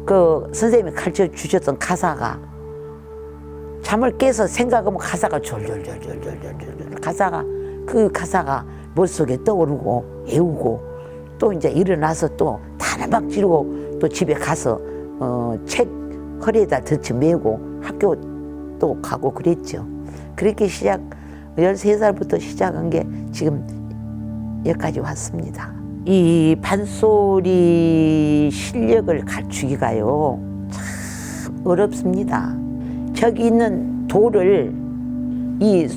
그 선생님이 가르쳐 주셨던 가사가 잠을 깨서 생각하면 가사가 졸졸졸졸졸졸 가사가 그 가사가 머릿속에 떠오르고 애우고 또 이제 일어나서 또 다나박 지르고 또 집에 가서 책 허리에다 젖혀 메고 학교 또 가고 그랬죠. 그렇게 13살부터 시작한 게 지금 여기까지 왔습니다. 이 판소리 실력을 갖추기가요 참 어렵습니다. 저기 있는 돌을 이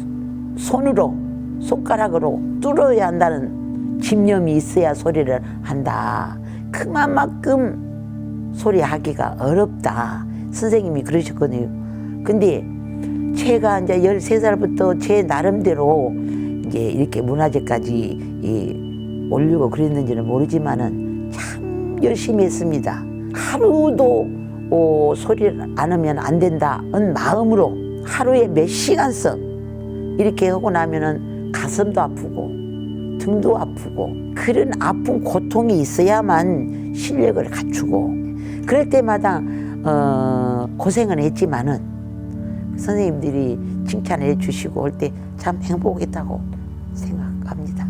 손으로 손가락으로 뚫어야 한다는 집념이 있어야 소리를 한다. 그만큼 소리하기가 어렵다. 선생님이 그러셨거든요. 근데 제가 이제 13살부터 제 나름대로 이제 이렇게 문화재까지 올리고 그랬는지는 모르지만은 참 열심히 했습니다. 하루도 소리를 안 하면 안 된다는 마음으로 하루에 몇 시간씩 이렇게 하고 나면은 가슴도 아프고 등도 아프고 그런 아픈 고통이 있어야만 실력을 갖추고 그럴 때마다 고생은 했지만은 선생님들이 칭찬해 주시고 할 때 참 행복했다고 생각합니다.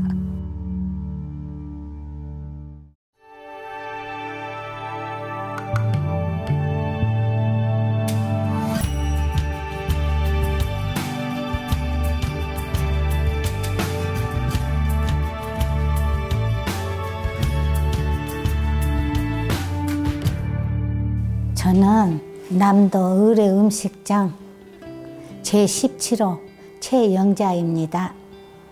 저는 남도 의뢰 음식장 제17호 최영자입니다.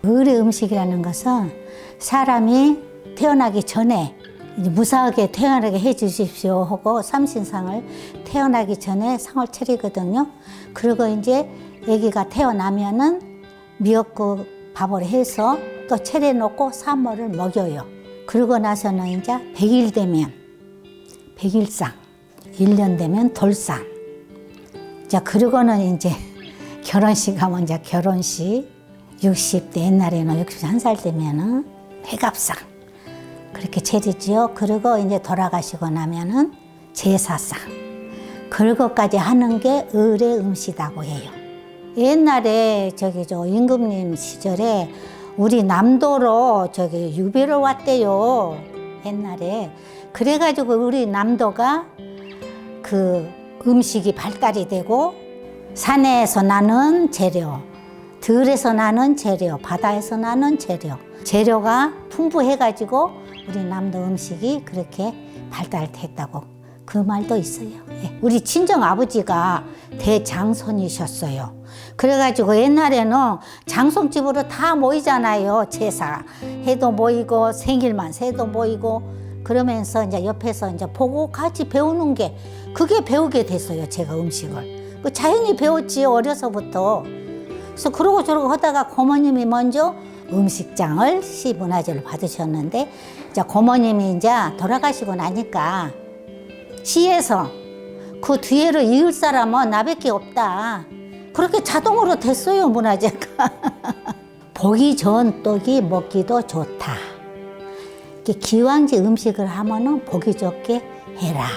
의뢰 음식이라는 것은 사람이 태어나기 전에 이제 무사하게 태어나게 해주십시오 하고 삼신상을 태어나기 전에 상을 차리거든요. 그리고 이제 아기가 태어나면은 미역국 밥을 해서 또 차려놓고 산모를 먹여요. 그러고 나서는 이제 100일 되면 100일상, 1년 되면 돌상. 자, 그러고는 이제 결혼식 하면 이제 결혼식, 60대 옛날에는 61살 되면은 회갑상 그렇게 차리지요. 그리고 이제 돌아가시고 나면은 제사상. 그거까지 하는 게 의례 음식이라고 해요. 옛날에 저 임금님 시절에 우리 남도로 유배를 왔대요. 옛날에. 그래가지고 우리 남도가 그 음식이 발달이 되고 산에서 나는 재료, 들에서 나는 재료, 바다에서 나는 재료, 재료가 풍부해가지고 우리 남도 음식이 그렇게 발달됐다고 그 말도 있어요. 예. 우리 친정 아버지가 대장손이셨어요. 그래가지고 옛날에는 장손집으로 다 모이잖아요. 제사 해도 모이고 생일만 새도 모이고 그러면서 이제 옆에서 이제 보고 같이 배우는 게 그게 배우게 됐어요. 제가 음식을. 그 자연히 배웠지 어려서부터. 그래서 그러고 저러고 하다가 고모님이 먼저 음식장을 시문화재를 받으셨는데 이제 고모님이 이제 돌아가시고 나니까 시에서 그 뒤에를 이을 사람은 나밖에 없다. 그렇게 자동으로 됐어요, 문화재가. 보기 좋은 떡이 먹기도 좋다. 기왕지 음식을 하면은 보기 좋게 해라.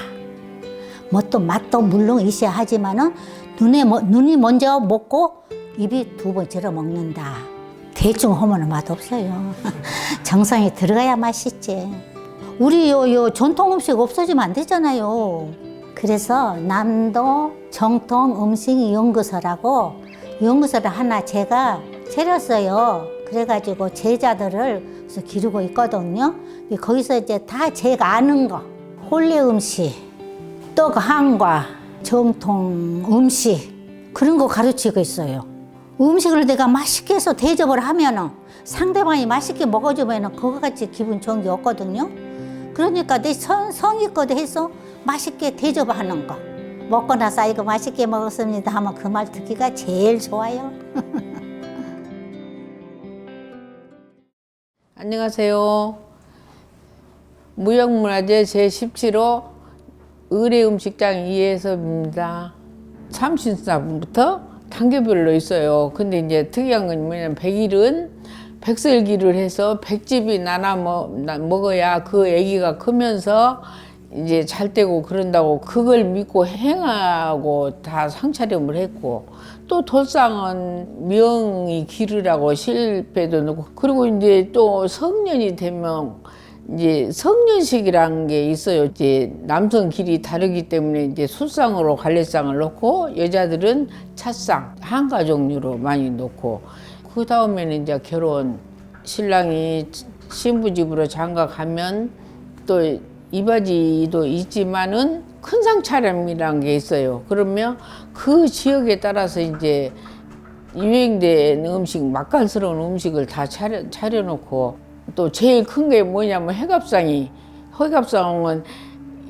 뭐 또 맛도 물론 있어야 하지만은 눈이 먼저 먹고 입이 두 번째로 먹는다. 대충 하면은 맛없어요. 정성이 들어가야 맛있지. 우리 요 전통 음식 없어지면 안 되잖아요. 그래서 남도 정통 음식 연구소라고 연구소를 하나 제가 차렸어요. 그래가지고 제자들을 그래서 기르고 있거든요. 거기서 이제 다 제가 아는 거, 혼례 음식, 떡 한과, 정통 음식 그런 거 가르치고 있어요. 음식을 내가 맛있게 해서 대접을 하면은 상대방이 맛있게 먹어주면은 그거 같이 기분 좋은 게 없거든요. 그러니까 내 성의껏 해서 맛있게 대접하는 거. 먹고 나서 이거 맛있게 먹었습니다 하면 그 말 듣기가 제일 좋아요. 안녕하세요. 무형문화재 제17호 의례음식장 이혜섭입니다. 참신사부터 단계별로 있어요. 근데 이제 특이한 건 뭐냐면 100일은 백설기를 해서 100집이 나눠 먹어야 그 아기가 크면서 이제 잘 되고 그런다고 그걸 믿고 행하고 다 상차림을 했고 또 돌상은 명이 기르라고 실패도 넣고 그리고 이제 또 성년이 되면 이제 성년식이라는 게 있어요. 이제 남성 길이 다르기 때문에 이제 숫상으로 갈래상을 넣고 여자들은 찻상 한가 종류로 많이 넣고 그 다음에는 이제 결혼 신랑이 신부집으로 장가 가면 또 이바지도 있지만은 큰 상 차림이라는 게 있어요. 그러면 그 지역에 따라서 이제 유행된 음식, 맛깔스러운 음식을 다 차려놓고 또 제일 큰 게 뭐냐면 회갑상은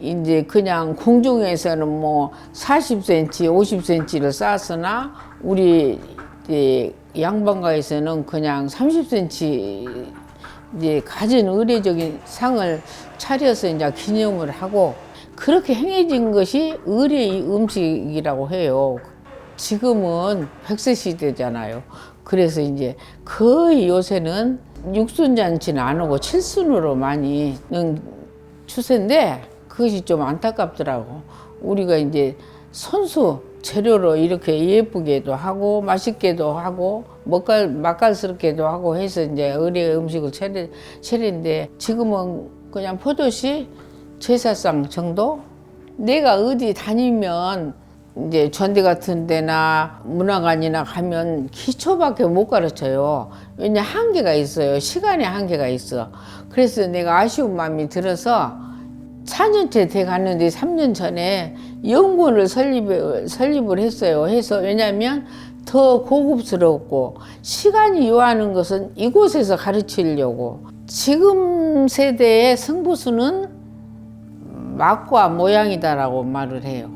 이제 그냥 공중에서는 뭐 40cm, 50cm를 쌓았으나 우리 이제 양반가에서는 그냥 30cm 이제 가진 의례적인 상을 차려서 이제 기념을 하고 그렇게 행해진 것이 의례 음식이라고 해요. 지금은 100세 시대잖아요. 그래서 이제 거의 요새는 육순잔치는 안 하고 칠순으로 많이 추세인데 그것이 좀 안타깝더라고. 우리가 이제 손수 재료로 이렇게 예쁘게도 하고 맛있게도 하고 맛깔스럽게도 하고 해서 이제 의례 음식을 차리는데 지금은 그냥 포도시 제사상 정도? 내가 어디 다니면 이제 전대 같은 데나 문화관이나 가면 기초밖에 못 가르쳐요. 왜냐 한계가 있어요. 시간의 한계가 있어. 그래서 내가 아쉬운 마음이 들어서 4년째 돼 갔는데 3년 전에 연구원을 설립을 했어요. 해서 왜냐하면 더 고급스럽고 시간이 요하는 것은 이곳에서 가르치려고. 지금 세대의 승부수는 맛과 모양이다라고 말을 해요.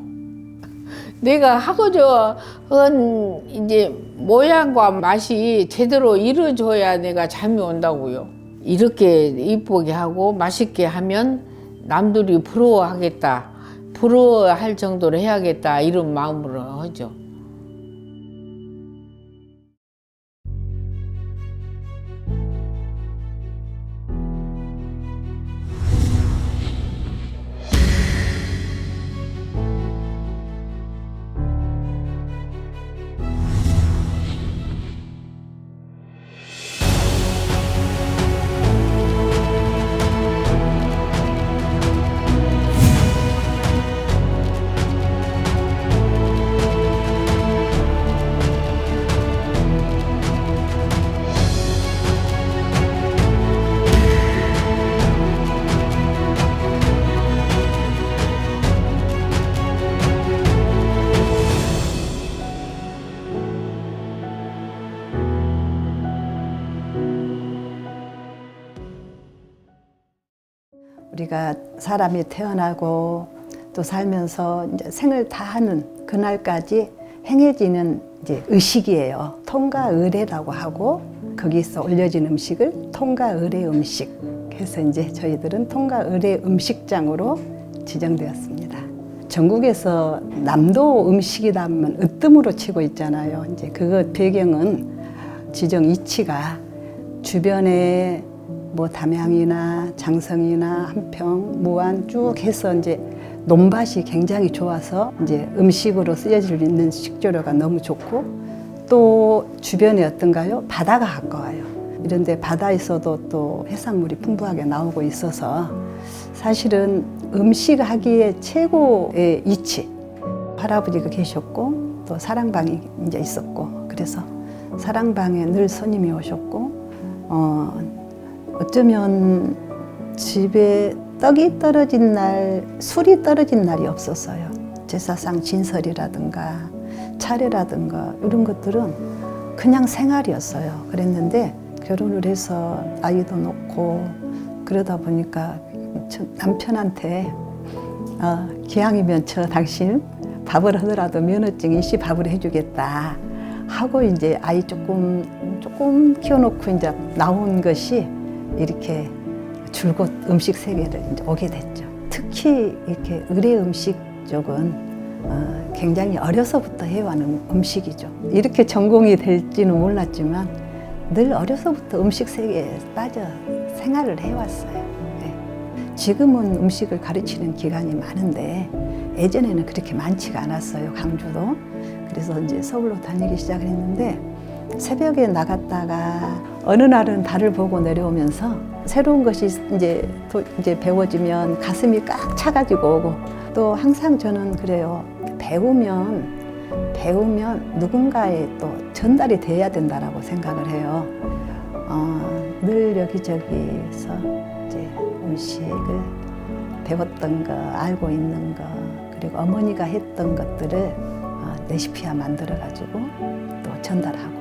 내가 하고저은 이제 모양과 맛이 제대로 이루어져야 내가 잠이 온다고요. 이렇게 이쁘게 하고 맛있게 하면 남들이 부러워하겠다, 부러워할 정도로 해야겠다 이런 마음으로 하죠. 우리가 사람이 태어나고 또 살면서 이제 생을 다하는 그날까지 행해지는 이제 의식이에요. 통가의례라고 하고 거기서 올려진 음식을 통가의례 음식 해서 이제 저희들은 통가의례 음식장으로 지정되었습니다. 전국에서 남도 음식이라면 으뜸으로 치고 있잖아요. 이제 그 배경은 지정 이치가 주변에 뭐 담양이나 장성이나 한평, 무안 쭉 해서 이제 논밭이 굉장히 좋아서 이제 음식으로 쓰여질 있는 식재료가 너무 좋고 또 주변에 어떤가요? 바다가 가까워요. 이런데 바다에서도 또 해산물이 풍부하게 나오고 있어서 사실은 음식하기에 최고의 이치. 할아버지가 계셨고 또 사랑방이 이제 있었고 그래서 사랑방에 늘 손님이 오셨고 어쩌면 집에 떡이 떨어진 날, 술이 떨어진 날이 없었어요. 제사상 진설이라든가 차례라든가 이런 것들은 그냥 생활이었어요. 그랬는데 결혼을 해서 아이도 놓고 그러다 보니까 남편한테 기왕이면 저 당신 밥을 하더라도 면허증 일시 밥을 해주겠다 하고 이제 아이 조금 키워놓고 이제 나온 것이 이렇게 줄곧 음식 세계를 이제 오게 됐죠. 특히 이렇게 의례 음식 쪽은 굉장히 어려서부터 해와는 음식이죠. 이렇게 전공이 될지는 몰랐지만 늘 어려서부터 음식 세계에 빠져 생활을 해왔어요. 네. 지금은 음식을 가르치는 기관이 많은데 예전에는 그렇게 많지가 않았어요. 강주도. 그래서 이제 서울로 다니기 시작을 했는데 새벽에 나갔다가 어느 날은 달을 보고 내려오면서 새로운 것이 이제 배워지면 가슴이 꽉 차가지고 오고 또 항상 저는 그래요. 배우면 누군가에 또 전달이 돼야 된다라고 생각을 해요. 늘 여기저기서 이제 음식을 배웠던 거, 알고 있는 거, 그리고 어머니가 했던 것들을 레시피화 만들어가지고 또 전달하고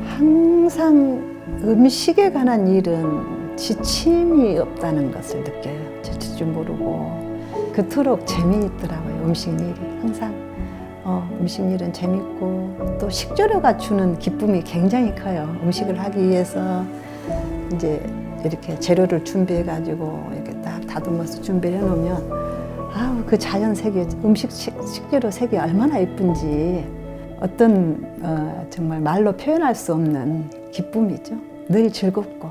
항상 음식에 관한 일은 지침이 없다는 것을 느껴요. 지칠 줄 모르고 그토록 재미있더라고요. 음식 일이 항상 음식 일은 재밌고 또 식재료가 주는 기쁨이 굉장히 커요. 음식을 하기 위해서 이제 이렇게 재료를 준비해 가지고 이렇게 딱 다듬어서 준비를 해놓으면 아우 그 자연 색이 식재료 색이 얼마나 예쁜지 어떤 정말 말로 표현할 수 없는 기쁨이죠. 늘 즐겁고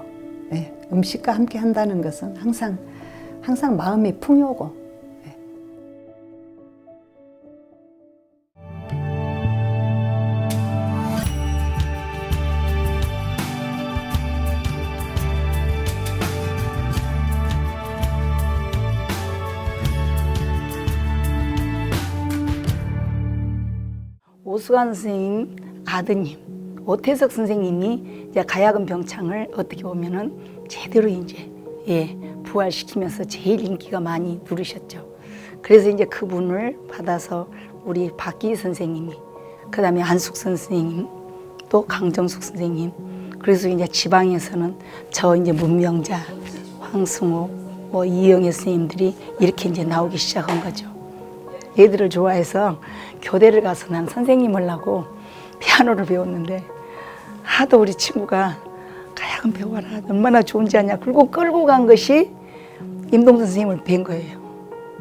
음식과 함께 한다는 것은 항상 마음이 풍요고. 오수관 선생님 아드님 오태석 선생님이 이제 가야금 병창을 어떻게 보면은 제대로 이제 부활시키면서 제일 인기가 많이 누르셨죠. 그래서 이제 그분을 받아서 우리 박기 선생님이, 그다음에 안숙 선생님, 또 강정숙 선생님, 그래서 이제 지방에서는 저 이제 문명자, 황승호, 뭐 이영애 선생님들이 이렇게 이제 나오기 시작한 거죠. 얘들을 좋아해서 교대를 가서 난 선생님을 하고 피아노를 배웠는데 하도 우리 친구가 가야금 배워라 얼마나 좋은지 아냐 그리고 끌고 간 것이 임동선 선생님을 뵌 거예요.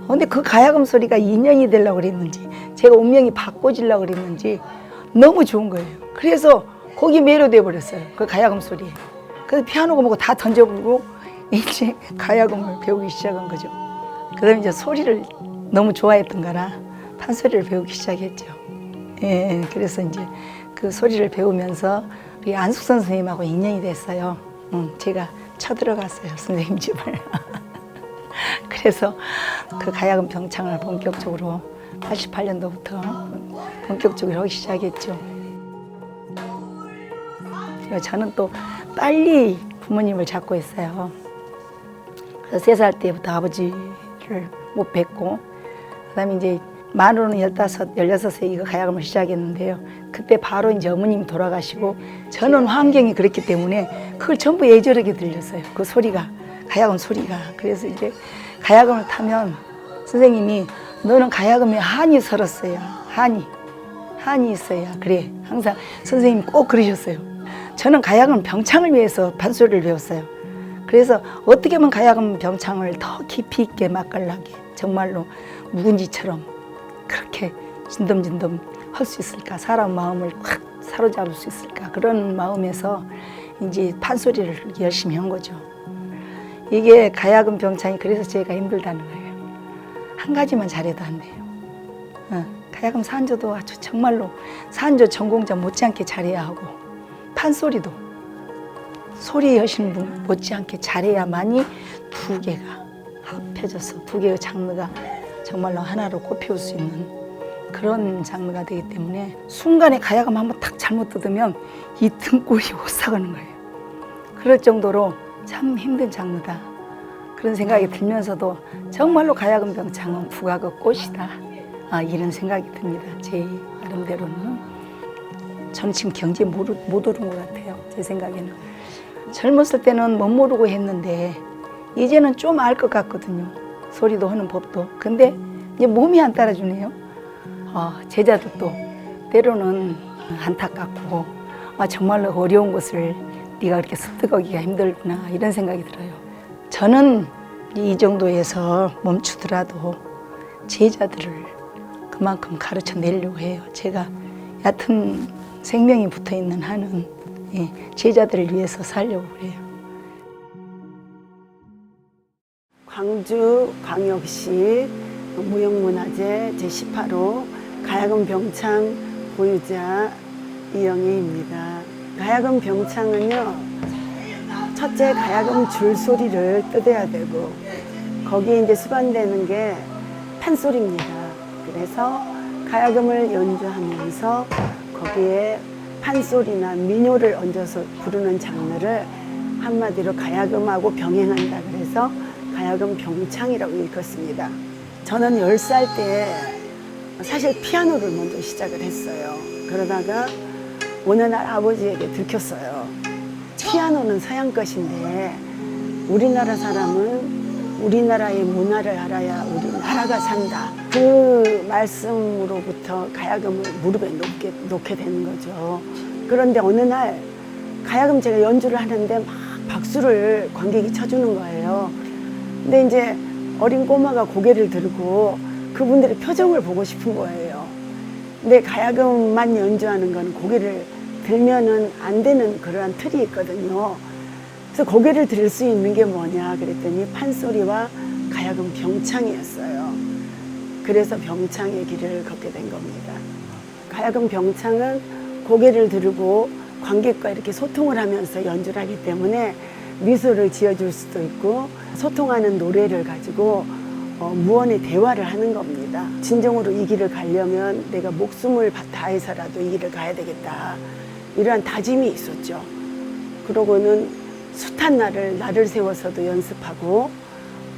근데 그 가야금 소리가 인연이 되려고 그랬는지 제가 운명이 바꿔지려고 그랬는지 너무 좋은 거예요. 그래서 거기 매료돼 버렸어요. 그 가야금 소리에. 그래서 피아노가 뭐고 다 던져버리고 이제 가야금을 배우기 시작한 거죠. 그다음에 이제 소리를 너무 좋아했던 거라 판소리를 배우기 시작했죠. 그래서 이제 그 소리를 배우면서 우리 안숙 선생님하고 인연이 됐어요. 제가 쳐들어갔어요, 선생님 집을. 그래서 그 가야금 병창을 본격적으로 88년도부터 본격적으로 하기 시작했죠. 저는 또 빨리 부모님을 찾고 있어요. 그래서 3살 때부터 아버지를 못 뵙고 그다음에 이제 만으로는 15, 16세 이거 가야금을 시작했는데요. 그때 바로 이제 어머님이 돌아가시고 저는 환경이 그랬기 때문에 그걸 전부 예절하게 들렸어요. 그 소리가, 가야금 소리가. 그래서 이제 가야금을 타면 선생님이 너는 가야금에 한이 설었어요. 한이 있어야 그래. 항상 선생님이 꼭 그러셨어요. 저는 가야금 병창을 위해서 판소리를 배웠어요. 그래서 어떻게 하면 가야금 병창을 더 깊이 있게 맛깔나게 정말로 묵은지처럼 그렇게 진덤진덤 할 수 있을까, 사람 마음을 확 사로잡을 수 있을까, 그런 마음에서 이제 판소리를 열심히 한 거죠. 이게 가야금 병창이 그래서 제가 힘들다는 거예요. 한 가지만 잘해도 안 돼요. 가야금 산조도 아주 정말로 산조 전공자 못지않게 잘해야 하고 판소리도 소리 여신 분 못지않게 잘해야만이 두 개가 합해져서 두 개의 장르가 정말로 하나로 꼽혀올 수 있는 그런 장르가 되기 때문에 순간에 가야금 한번 탁 잘못 뜯으면 이 등골이 오싹하는 거예요. 그럴 정도로 참 힘든 장르다. 그런 생각이 들면서도 정말로 가야금 병창은 국악의 꽃이다. 이런 생각이 듭니다. 제 나름대로는. 저는 지금 경지에 못 오른 것 같아요. 제 생각에는. 젊었을 때는 못 모르고 했는데 이제는 좀 알 것 같거든요. 소리도 하는 법도. 근데 이제 몸이 안 따라주네요. 제자들도 때로는 안타깝고 정말로 어려운 것을 네가 그렇게 습득하기가 힘들구나 이런 생각이 들어요. 저는 이 정도에서 멈추더라도 제자들을 그만큼 가르쳐 내려고 해요. 제가 얕은 생명이 붙어 있는 한은 제자들을 위해서 살려고 그래요. 광주광역시 무형문화재 제18호 가야금 병창 보유자 이영애입니다. 가야금 병창은요, 첫째 가야금 줄소리를 뜯어야 되고 거기에 이제 수반되는 게 판소리입니다. 그래서 가야금을 연주하면서 거기에 판소리나 민요를 얹어서 부르는 장르를 한마디로 가야금하고 병행한다 그래서 가야금 병창이라고 일컫습니다. 저는 10살 때 사실 피아노를 먼저 시작을 했어요. 그러다가 어느 날 아버지에게 들켰어요. 피아노는 서양 것인데 우리나라 사람은 우리나라의 문화를 알아야 우리나라가 산다. 그 말씀으로부터 가야금을 무릎에 놓게 되는 거죠. 그런데 어느 날 가야금 제가 연주를 하는데 막 박수를 관객이 쳐주는 거예요. 근데 이제 어린 꼬마가 고개를 들고 그분들의 표정을 보고 싶은 거예요. 근데 가야금만 연주하는 건 고개를 들면은 안 되는 그러한 틀이 있거든요. 그래서 고개를 들 수 있는 게 뭐냐 그랬더니 판소리와 가야금 병창이었어요. 그래서 병창의 길을 걷게 된 겁니다. 가야금 병창은 고개를 들고 관객과 이렇게 소통을 하면서 연주를 하기 때문에 미소를 지어줄 수도 있고 소통하는 노래를 가지고 무언의 대화를 하는 겁니다. 진정으로 이 길을 가려면 내가 목숨을 다해서라도 이 길을 가야 되겠다. 이러한 다짐이 있었죠. 그러고는 숱한 날을 세워서도 연습하고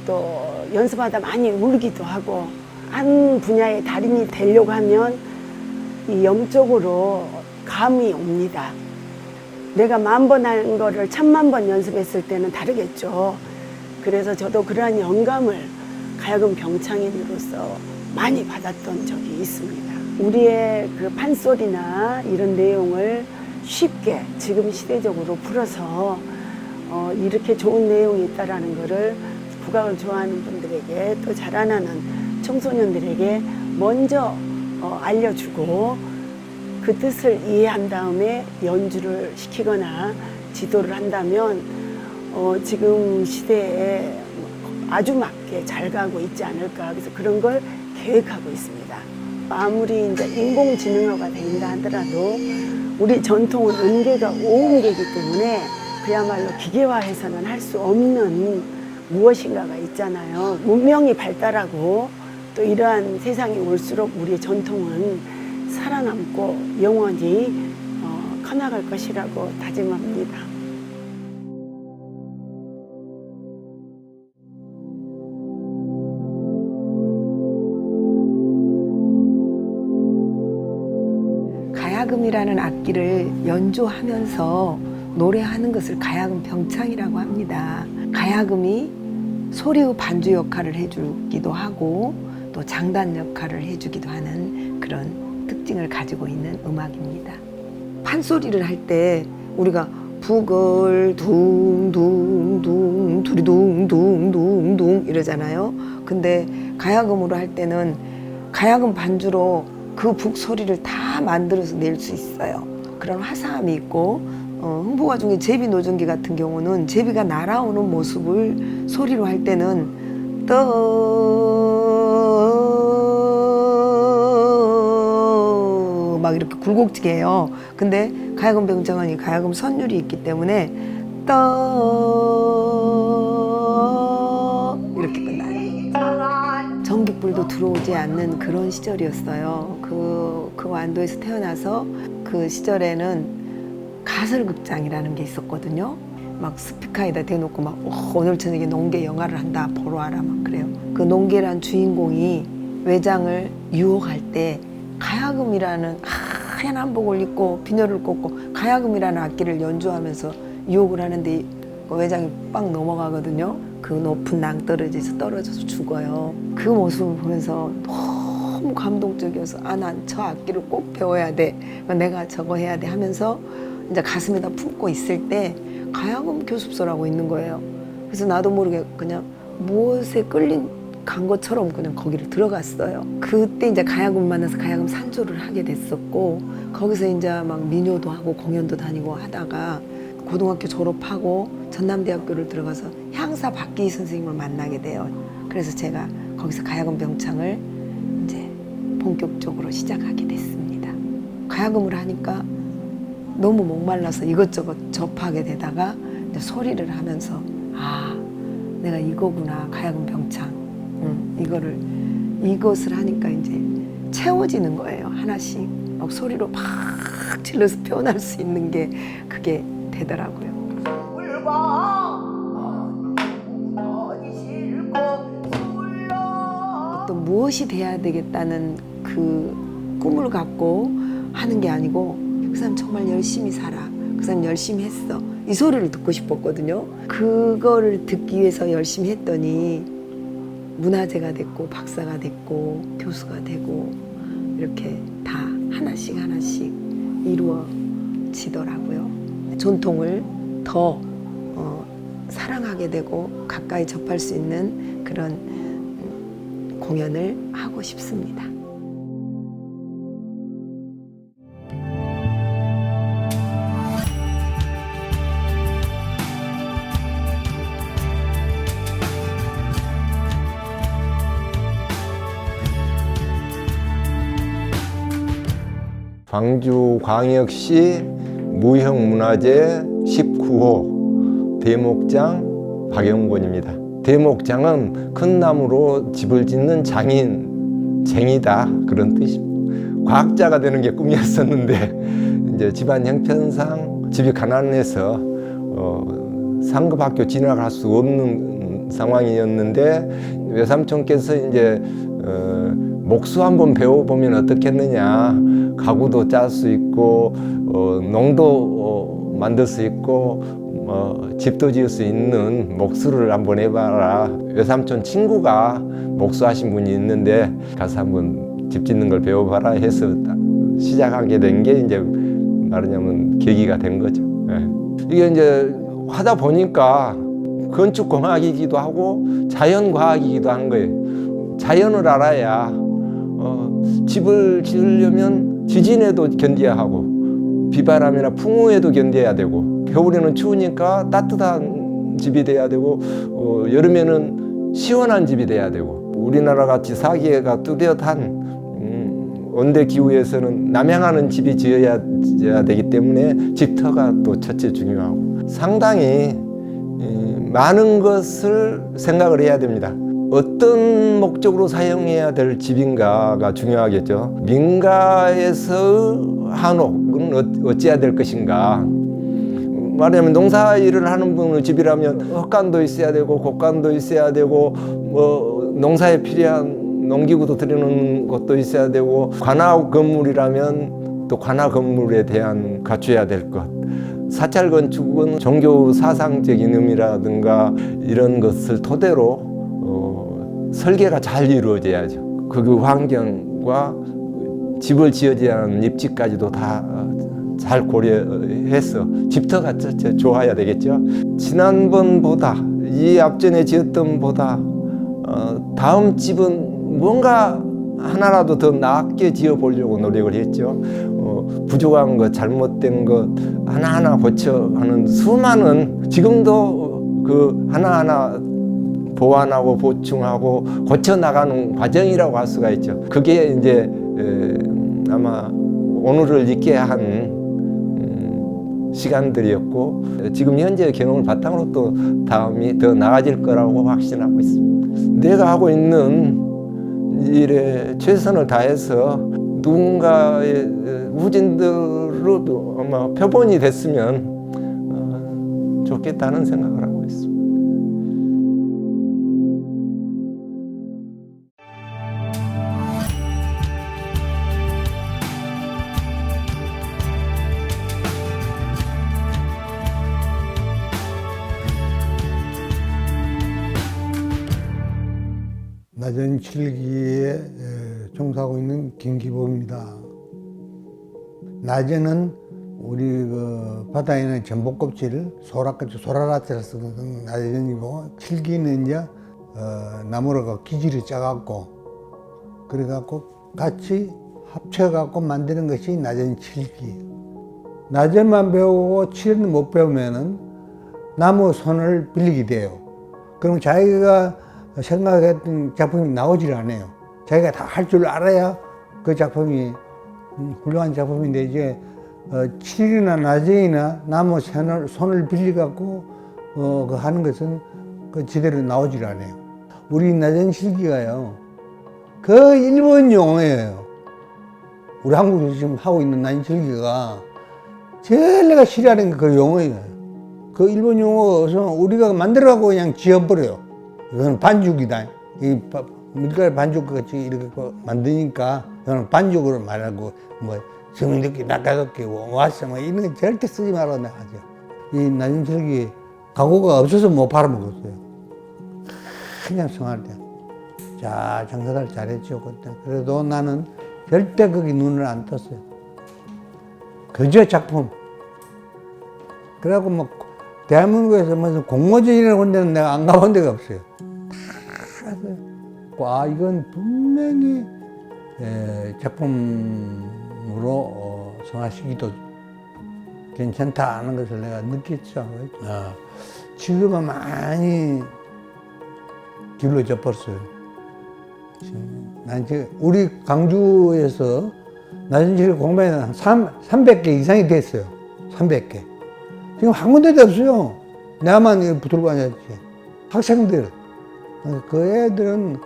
또 연습하다 많이 울기도 하고 한 분야의 달인이 되려고 하면 이 영적으로 감이 옵니다. 내가 10,000번 한 거를 10,000,000번 연습했을 때는 다르겠죠. 그래서 저도 그러한 영감을 가야금 병창인으로서 많이 받았던 적이 있습니다. 우리의 그 판소리나 이런 내용을 쉽게 지금 시대적으로 풀어서 이렇게 좋은 내용이 있다라는 거를 국악을 좋아하는 분들에게 또 자라나는 청소년들에게 먼저 알려주고 그 뜻을 이해한 다음에 연주를 시키거나 지도를 한다면 지금 시대에 아주 맞게 잘 가고 있지 않을까. 그래서 그런 걸 계획하고 있습니다. 아무리 이제 인공지능화가 된다 하더라도 우리 전통은 은계가 오은계이기 때문에 그야말로 기계화해서는 할 수 없는 무엇인가가 있잖아요. 문명이 발달하고 또 이러한 세상이 올수록 우리의 전통은 살아남고 영원히 커나갈 것이라고 다짐합니다. 가야금이라는 악기를 연주하면서 노래하는 것을 가야금 병창이라고 합니다. 가야금이 소리의 반주 역할을 해주기도 하고 또 장단 역할을 해주기도 하는 그런 특징을 가지고 있는 음악입니다. 판소리를 할 때 우리가 북을 둥둥둥 두리둥둥둥둥 이러잖아요. 근데 가야금으로 할 때는 가야금 반주로 그 북 소리를 다 만들어서 낼 수 있어요. 그런 화사함이 있고 흥부가 중에 제비노전기 같은 경우는 제비가 날아오는 모습을 소리로 할 때는 막 이렇게 굴곡지게 해요. 근데 가야금 병창은 이 가야금 선율이 있기 때문에 이렇게 끝나요. 전깃불도 들어오지 않는 그런 시절이었어요. 그 완도에서 태어나서 그 시절에는 가설극장이라는 게 있었거든요. 막 스피커에다 대놓고 막 오늘 저녁에 농계 영화를 한다 보러 와라 막 그래요. 그 농계란 주인공이 외장을 유혹할 때 가야금이라는 하얀 한복을 입고 비녀를 꽂고 가야금이라는 악기를 연주하면서 유혹을 하는데 그 외장이 빵 넘어가거든요. 그 높은 낭떠러지에서 떨어져서 죽어요. 그 모습을 보면서 너무 감동적이어서 난 저 악기를 꼭 배워야 돼. 내가 저거 해야 돼 하면서 이제 가슴에다 품고 있을 때 가야금 교습소라고 있는 거예요. 그래서 나도 모르게 그냥 무엇에 간 것처럼 그냥 거기를 들어갔어요. 그때 이제 가야금 만나서 가야금 산조를 하게 됐었고 거기서 이제 막 민요도 하고 공연도 다니고 하다가 고등학교 졸업하고 전남대학교를 들어가서 향사 박기희 선생님을 만나게 돼요. 그래서 제가 거기서 가야금 병창을 이제 본격적으로 시작하게 됐습니다. 가야금을 하니까 너무 목말라서 이것저것 접하게 되다가 이제 소리를 하면서 내가 이거구나 가야금 병창. 이것을 하니까 이제 채워지는 거예요. 하나씩 막 소리로 막 질러서 표현할 수 있는 게 그게 되더라고요. 어떤 무엇이 돼야 되겠다는 그 꿈을 갖고 하는 게 아니고 그 사람 정말 열심히 살아. 그 사람 열심히 했어. 이 소리를 듣고 싶었거든요. 그거를 듣기 위해서 열심히 했더니 문화재가 됐고 박사가 됐고 교수가 되고 이렇게 다 하나씩 이루어지더라고요. 전통을 더 사랑하게 되고 가까이 접할 수 있는 그런 공연을 하고 싶습니다. 광주광역시 무형문화재 19호 대목장 박영권입니다. 대목장은 큰 나무로 집을 짓는 장인쟁이다 그런 뜻입니다. 과학자가 되는 게 꿈이었었는데 이제 집안 형편상 집이 가난해서 상급학교 진학할 수 없는 상황이었는데 외삼촌께서 이제 목수 한번 배워보면 어떻겠느냐. 가구도 짤 수 있고 농도 만들 수 있고 집도 지을 수 있는 목수를 한번 해봐라. 외삼촌 친구가 목수하신 분이 있는데 가서 한번 집 짓는 걸 배워봐라 해서 시작하게 된 게 이제 말하자면 계기가 된 거죠. 이게 이제 하다 보니까 건축공학이기도 하고 자연과학이기도 한 거예요. 자연을 알아야 집을 지으려면 지진에도 견뎌야 하고 비바람이나 풍우에도 견뎌야 되고 겨울에는 추우니까 따뜻한 집이 돼야 되고 여름에는 시원한 집이 돼야 되고 우리나라 같이 사계가 뚜렷한 온대 기후에서는 남향하는 집이 지어야 되기 때문에 집터가 또 첫째 중요하고 상당히 많은 것을 생각을 해야 됩니다. 어떤 목적으로 사용해야 될 집인가가 중요하겠죠. 민가에서 한옥은 어찌해야 될 것인가. 말하자면 농사일을 하는 분의 집이라면 헛간도 있어야 되고 곡간도 있어야 되고 농사에 필요한 농기구도 들여놓는 것도 있어야 되고 관아 건물이라면 또 관아 건물에 대한 갖춰야 될 것. 사찰 건축은 종교 사상적인 의미라든가 이런 것을 토대로 설계가 잘 이루어져야죠. 그 환경과 집을 지어져야 하는 입지까지도 다 잘 고려해서 집터가 좋아야 되겠죠. 지난번보다 이 앞전에 지었던 보다 다음 집은 뭔가 하나라도 더 낫게 지어보려고 노력을 했죠. 부족한 것, 잘못된 것 하나하나 고쳐하는 수많은 지금도 그 하나하나 보완하고 보충하고 고쳐 나가는 과정이라고 할 수가 있죠. 그게 이제 아마 오늘을 있게 한 시간들이었고 지금 현재의 경험을 바탕으로 또 다음이 더 나아질 거라고 확신하고 있습니다. 내가 하고 있는 일에 최선을 다해서 누군가의 후진들로 아마 표본이 됐으면 좋겠다는 생각을 하고 있습니다. 낮은 7기에 종사하고 있는 김기범입니다. 낮에는 우리 그 바다에 있는 전복껍질, 소라껍질, 소라라떼를 쓰는 낮은이고 7기는 이제 나무가 기질이 짜갖고 그래갖고 같이 합쳐갖고 만드는 것이 낮은 7기. 낮에만 배우고 7은 못 배우면은 나무 손을 빌리게 돼요. 그럼 자기가 생각했던 작품이 나오질 않아요. 자기가 다 할 줄 알아야 그 작품이 훌륭한 작품인데 이제 7이나 낮에나 나무 손을 빌려갖고 그 하는 것은 그 제대로 나오질 않아요. 우리 낮은 실기가요. 그 일본 용어예요. 우리 한국에서 지금 하고 있는 낮은 실기가 제일 내가 싫어하는 게 그 용어예요. 그 일본 용어에서 우리가 만들어갖고 그냥 지어버려요. 이건 반죽이다. 이 밀가루 반죽 같이 이렇게 만드니까 이거는 반죽으로 말하고 뭐 성을 느끼고 낚아듣기고 와서 뭐 이런 거 절대 쓰지 말라고 내가 하죠. 이 낮은 철기 가구가 없어서 못 팔아먹었어요. 그냥 성할 때. 자, 장사들 잘했죠, 그때. 그래도 나는 절대 거기 눈을 안 떴어요. 그저 작품. 그래갖고 뭐, 대한민국에서 무슨 공모전이라는 데는 내가 안 가본 데가 없어요. 다 갔어요. 아, 이건 분명히 작품으로 성화시키도 괜찮다는 것을 내가 느꼈죠. 지금은 많이 길러져 버렸어요. 난 지금 우리 강주에서 낮은 철기 공방에는 300개 이상이 됐어요. 300개. 지금 한 군데도 없어요. 나만 붙들고 앉았지. 학생들. 그 애들은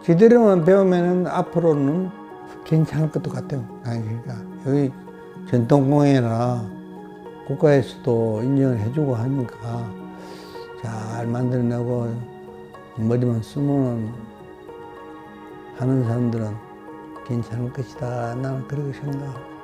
제대로만 배우면은 앞으로는 괜찮을 것도 같아요. 그러니까 여기 전통공예나 국가에서도 인정을 해주고 하니까 잘 만들어내고 머리만 쓰면 하는 사람들은 괜찮을 것이다. 나는 그렇게 생각하고.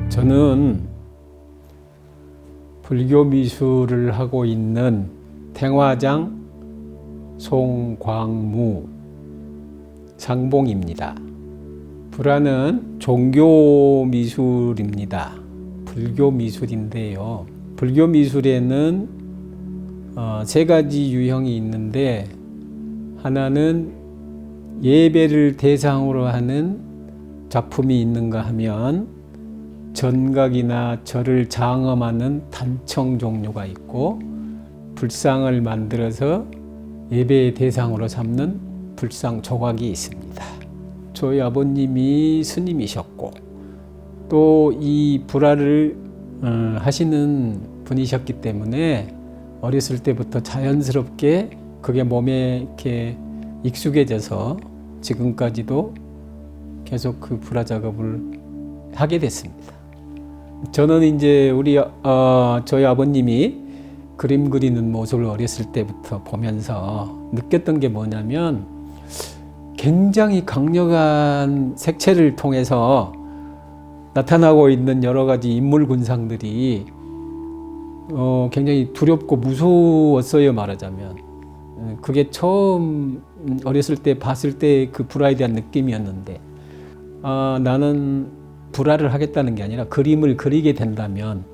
저는 불교 미술을 하고 있는 탱화장 송광무 상봉입니다. 불화는 종교 미술입니다. 불교 미술인데요. 불교 미술에는 세 가지 유형이 있는데, 하나는 예배를 대상으로 하는 작품이 있는가 하면 전각이나 절을 장엄하는 단청 종류가 있고, 불상을 만들어서 예배의 대상으로 삼는 불상 조각이 있습니다. 저희 아버님이 스님이셨고, 또 이 불화를 하시는 분이셨기 때문에 어렸을 때부터 자연스럽게 그게 몸에 이렇게 익숙해져서 지금까지도 계속 그 불화 작업을 하게 됐습니다. 저는 이제 저희 아버님이 그림 그리는 모습을 어렸을 때부터 보면서 느꼈던 게 뭐냐면, 굉장히 강력한 색채를 통해서 나타나고 있는 여러 가지 인물 군상들이 굉장히 두렵고 무서웠어요, 말하자면. 그게 처음 어렸을 때 봤을 때 그 불화에 대한 느낌이었는데, 나는 불화를 하겠다는 게 아니라 그림을 그리게 된다면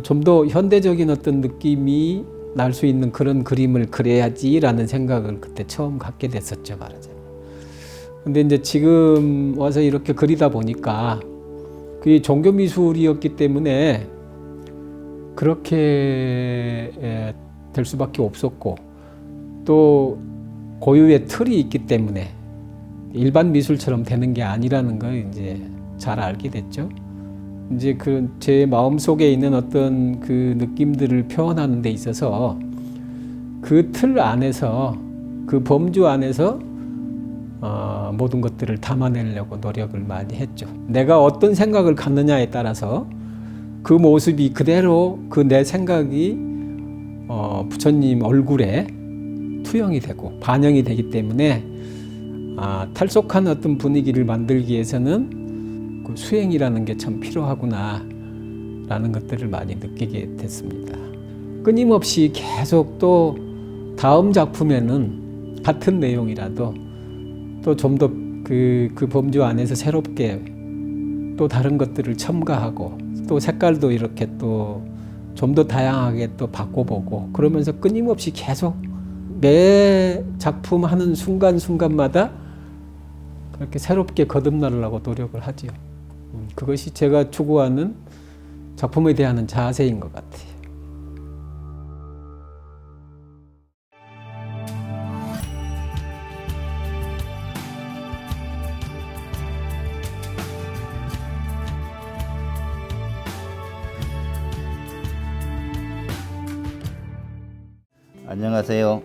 좀 더 현대적인 어떤 느낌이 날 수 있는 그런 그림을 그려야지라는 생각을 그때 처음 갖게 됐었죠, 말하자면. 근데 이제 지금 와서 이렇게 그리다 보니까 그게 종교 미술이었기 때문에 그렇게 될 수밖에 없었고, 또 고유의 틀이 있기 때문에 일반 미술처럼 되는 게 아니라는 걸 이제 잘 알게 됐죠. 이제 그 제 마음 속에 있는 어떤 그 느낌들을 표현하는 데 있어서 그 틀 안에서, 그 범주 안에서 모든 것들을 담아내려고 노력을 많이 했죠. 내가 어떤 생각을 갖느냐에 따라서 그 모습이 그대로 그 내 생각이 부처님 얼굴에 투영이 되고 반영이 되기 때문에 탈속한 어떤 분위기를 만들기 위해서는 그 수행이라는 게 참 필요하구나 라는 것들을 많이 느끼게 됐습니다. 끊임없이 계속 또 다음 작품에는 같은 내용이라도 또 좀 더 그 범주 안에서 새롭게 또 다른 것들을 첨가하고, 또 색깔도 이렇게 또 좀 더 다양하게 또 바꿔보고, 그러면서 끊임없이 계속 매 작품 하는 순간순간마다 그렇게 새롭게 거듭나려고 노력을 하죠. 그것이 제가 추구하는 작품에 대한 자세인 것 같아요. 안녕하세요.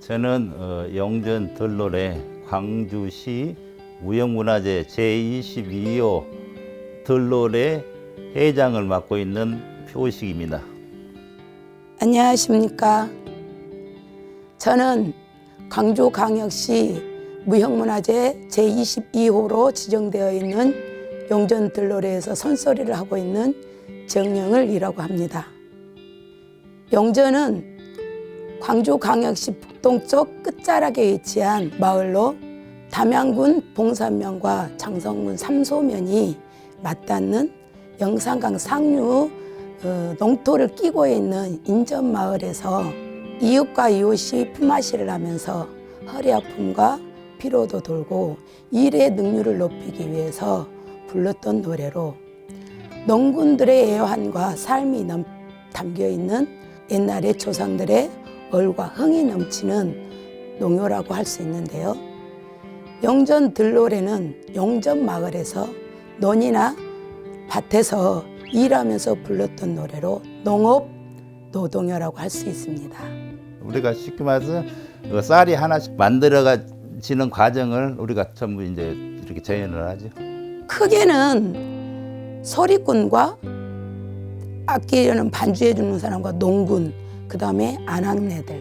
저는 영전 덜놀의 광주시 무형문화재 제22호 들놀의 회장을 맡고 있는 표식입니다. 안녕하십니까. 저는 광주광역시 무형문화재 제22호로 지정되어 있는 용전 들놀이에서 손소리를 하고 있는 정영을이라고 합니다. 용전은 광주광역시 북동쪽 끝자락에 위치한 마을로 담양군 봉산면과 장성군 삼소면이 맞닿는 영산강 상류 농토를 끼고 있는 인전마을에서 이웃과 이웃이 품앗이를 하면서 허리 아픔과 피로도 돌고 일의 능률을 높이기 위해서 불렀던 노래로 농군들의 애환과 삶이 담겨 있는 옛날의 조상들의 얼과 흥이 넘치는 농요라고 할 수 있는데요. 용전 들노래는 용전 마을에서 논이나 밭에서 일하면서 불렀던 노래로 농업 노동요라고 할 수 있습니다. 우리가 쉽게 말해서 쌀이 하나씩 만들어지는 과정을 우리가 전부 이제 이렇게 재현을 하죠. 크게는 소리꾼과 악기는 반주해 주는 사람과 농군, 그 다음에 안악내들.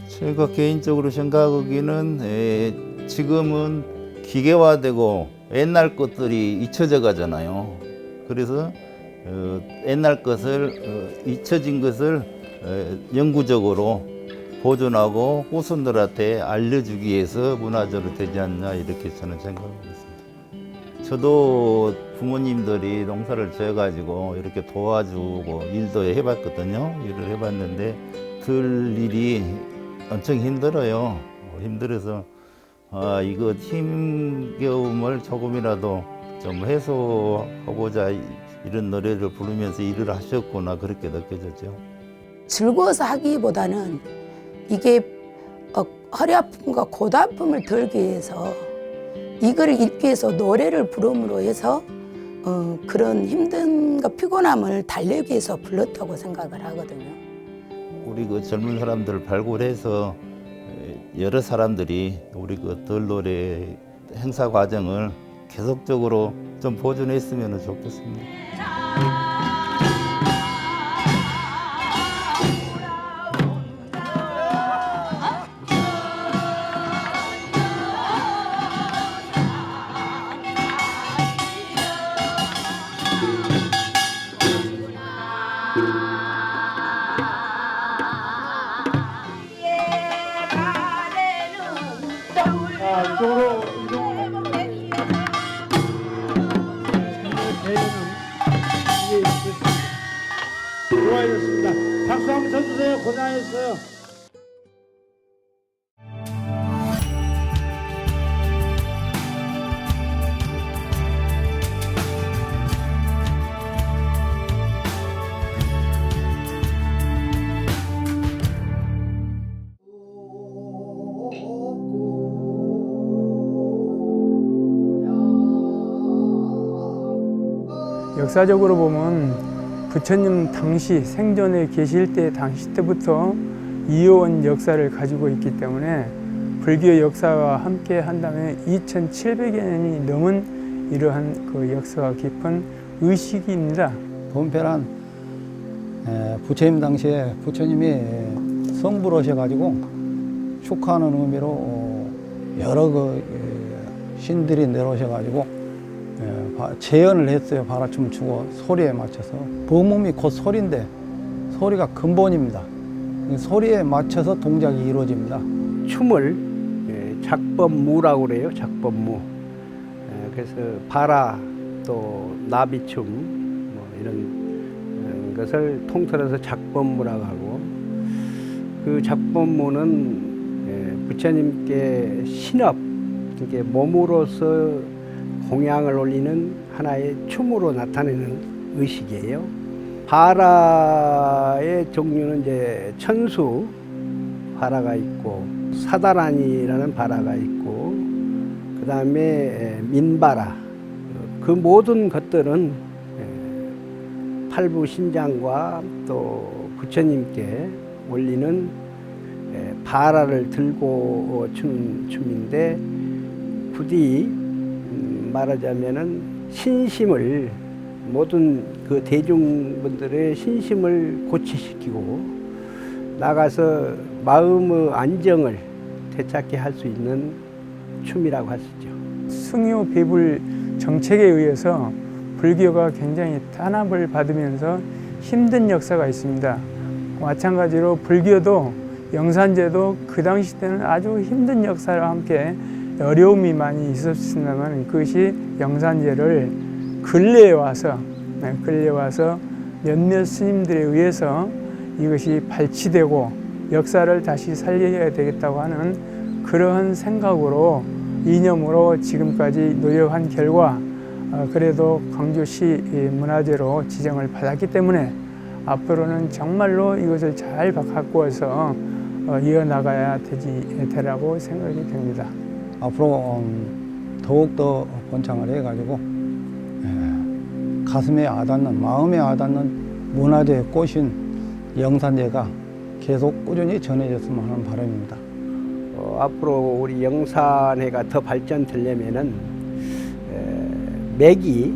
제가 개인적으로 생각하기는 지금은 기계화되고 옛날 것들이 잊혀져 가잖아요. 그래서 옛날 것을 잊혀진 것을 영구적으로 보존하고 후손들한테 알려주기 위해서 문화재로 되지 않나 이렇게 저는 생각하고 있습니다. 저도 부모님들이 농사를 지어가지고 이렇게 도와주고 일도 해봤거든요. 일을 해봤는데 들 일이 엄청 힘들어요. 힘들어서 이거 힘겨움을 조금이라도 좀 해소하고자 이런 노래를 부르면서 일을 하셨구나 그렇게 느껴졌죠. 즐거워서 하기보다는 이게 허리 아픔과 고도 아픔을 덜기 위해서 이거를 읽기 위해서 노래를 부름으로 해서 그런 힘든과 피곤함을 달래기 위해서 불렀다고 생각을 하거든요. 우리 그 젊은 사람들을 발굴해서 여러 사람들이 우리 그 들노래 행사 과정을 계속적으로 좀 보존했으면 좋겠습니다. 이쪽으로 수고하셨습니다. 박수 한번 쳐주세요. 고생하셨어요. 역사적으로 보면 부처님 당시 생전에 계실 때 당시 때부터 이어온 역사를 가지고 있기 때문에 불교 역사와 함께 한다면 2700여 년이 넘은 이러한 그 역사가 깊은 의식입니다. 본편은 부처님 당시에 부처님이 성불 하셔가지고 축하하는 의미로 여러 그 신들이 내려오셔가지고 재연을 했어요. 발화춤 추고 소리에 맞춰서. 범음이 곧 소리인데 소리가 근본입니다. 소리에 맞춰서 동작이 이루어집니다. 춤을 작법무라고 그래요. 작법무. 그래서 발화 또 나비춤 뭐 이런 것을 통틀어서 작법무라고 하고, 그 작법무는 부처님께 신업, 이게 몸으로서 공양을 올리는 하나의 춤으로 나타내는 의식이에요. 발화의 종류는 이제 천수 발화가 있고 사다란이라는 발화가 있고 그 다음에 민발화. 그 모든 것들은 팔부신장과 또 부처님께 올리는 발화를 들고 추는 춤인데, 부디 말하자면은 신심을 모든 그 대중분들의 신심을 고취시키고 나가서 마음의 안정을 되찾게 할 수 있는 춤이라고 할 수 있죠. 승유 배불 정책에 의해서 불교가 굉장히 탄압을 받으면서 힘든 역사가 있습니다. 마찬가지로 불교도 영산제도 그 당시 때는 아주 힘든 역사와 함께 어려움이 많이 있었습니다만 그것이 영산제를 근래에 와서 몇몇 스님들에 의해서 이것이 발치되고 역사를 다시 살려야 되겠다고 하는 그러한 생각으로 이념으로 지금까지 노력한 결과 그래도 광주시 문화재로 지정을 받았기 때문에 앞으로는 정말로 이것을 잘 가꾸어서 이어나가야 되라고 생각이 됩니다. 앞으로 더욱더 번창을 해가지고 가슴에 와닿는, 마음에 와닿는 문화재의 꽃인 영산제가 계속 꾸준히 전해졌으면 하는 바람입니다. 앞으로 우리 영산회가 더 발전되려면은 맥이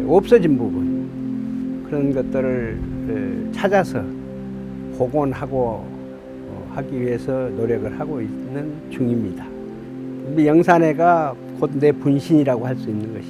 없어진 부분 그런 것들을 찾아서 복원하고 하기 위해서 노력을 하고 있는 중입니다. 영산회가 곧 내 분신이라고 할 수 있는 것이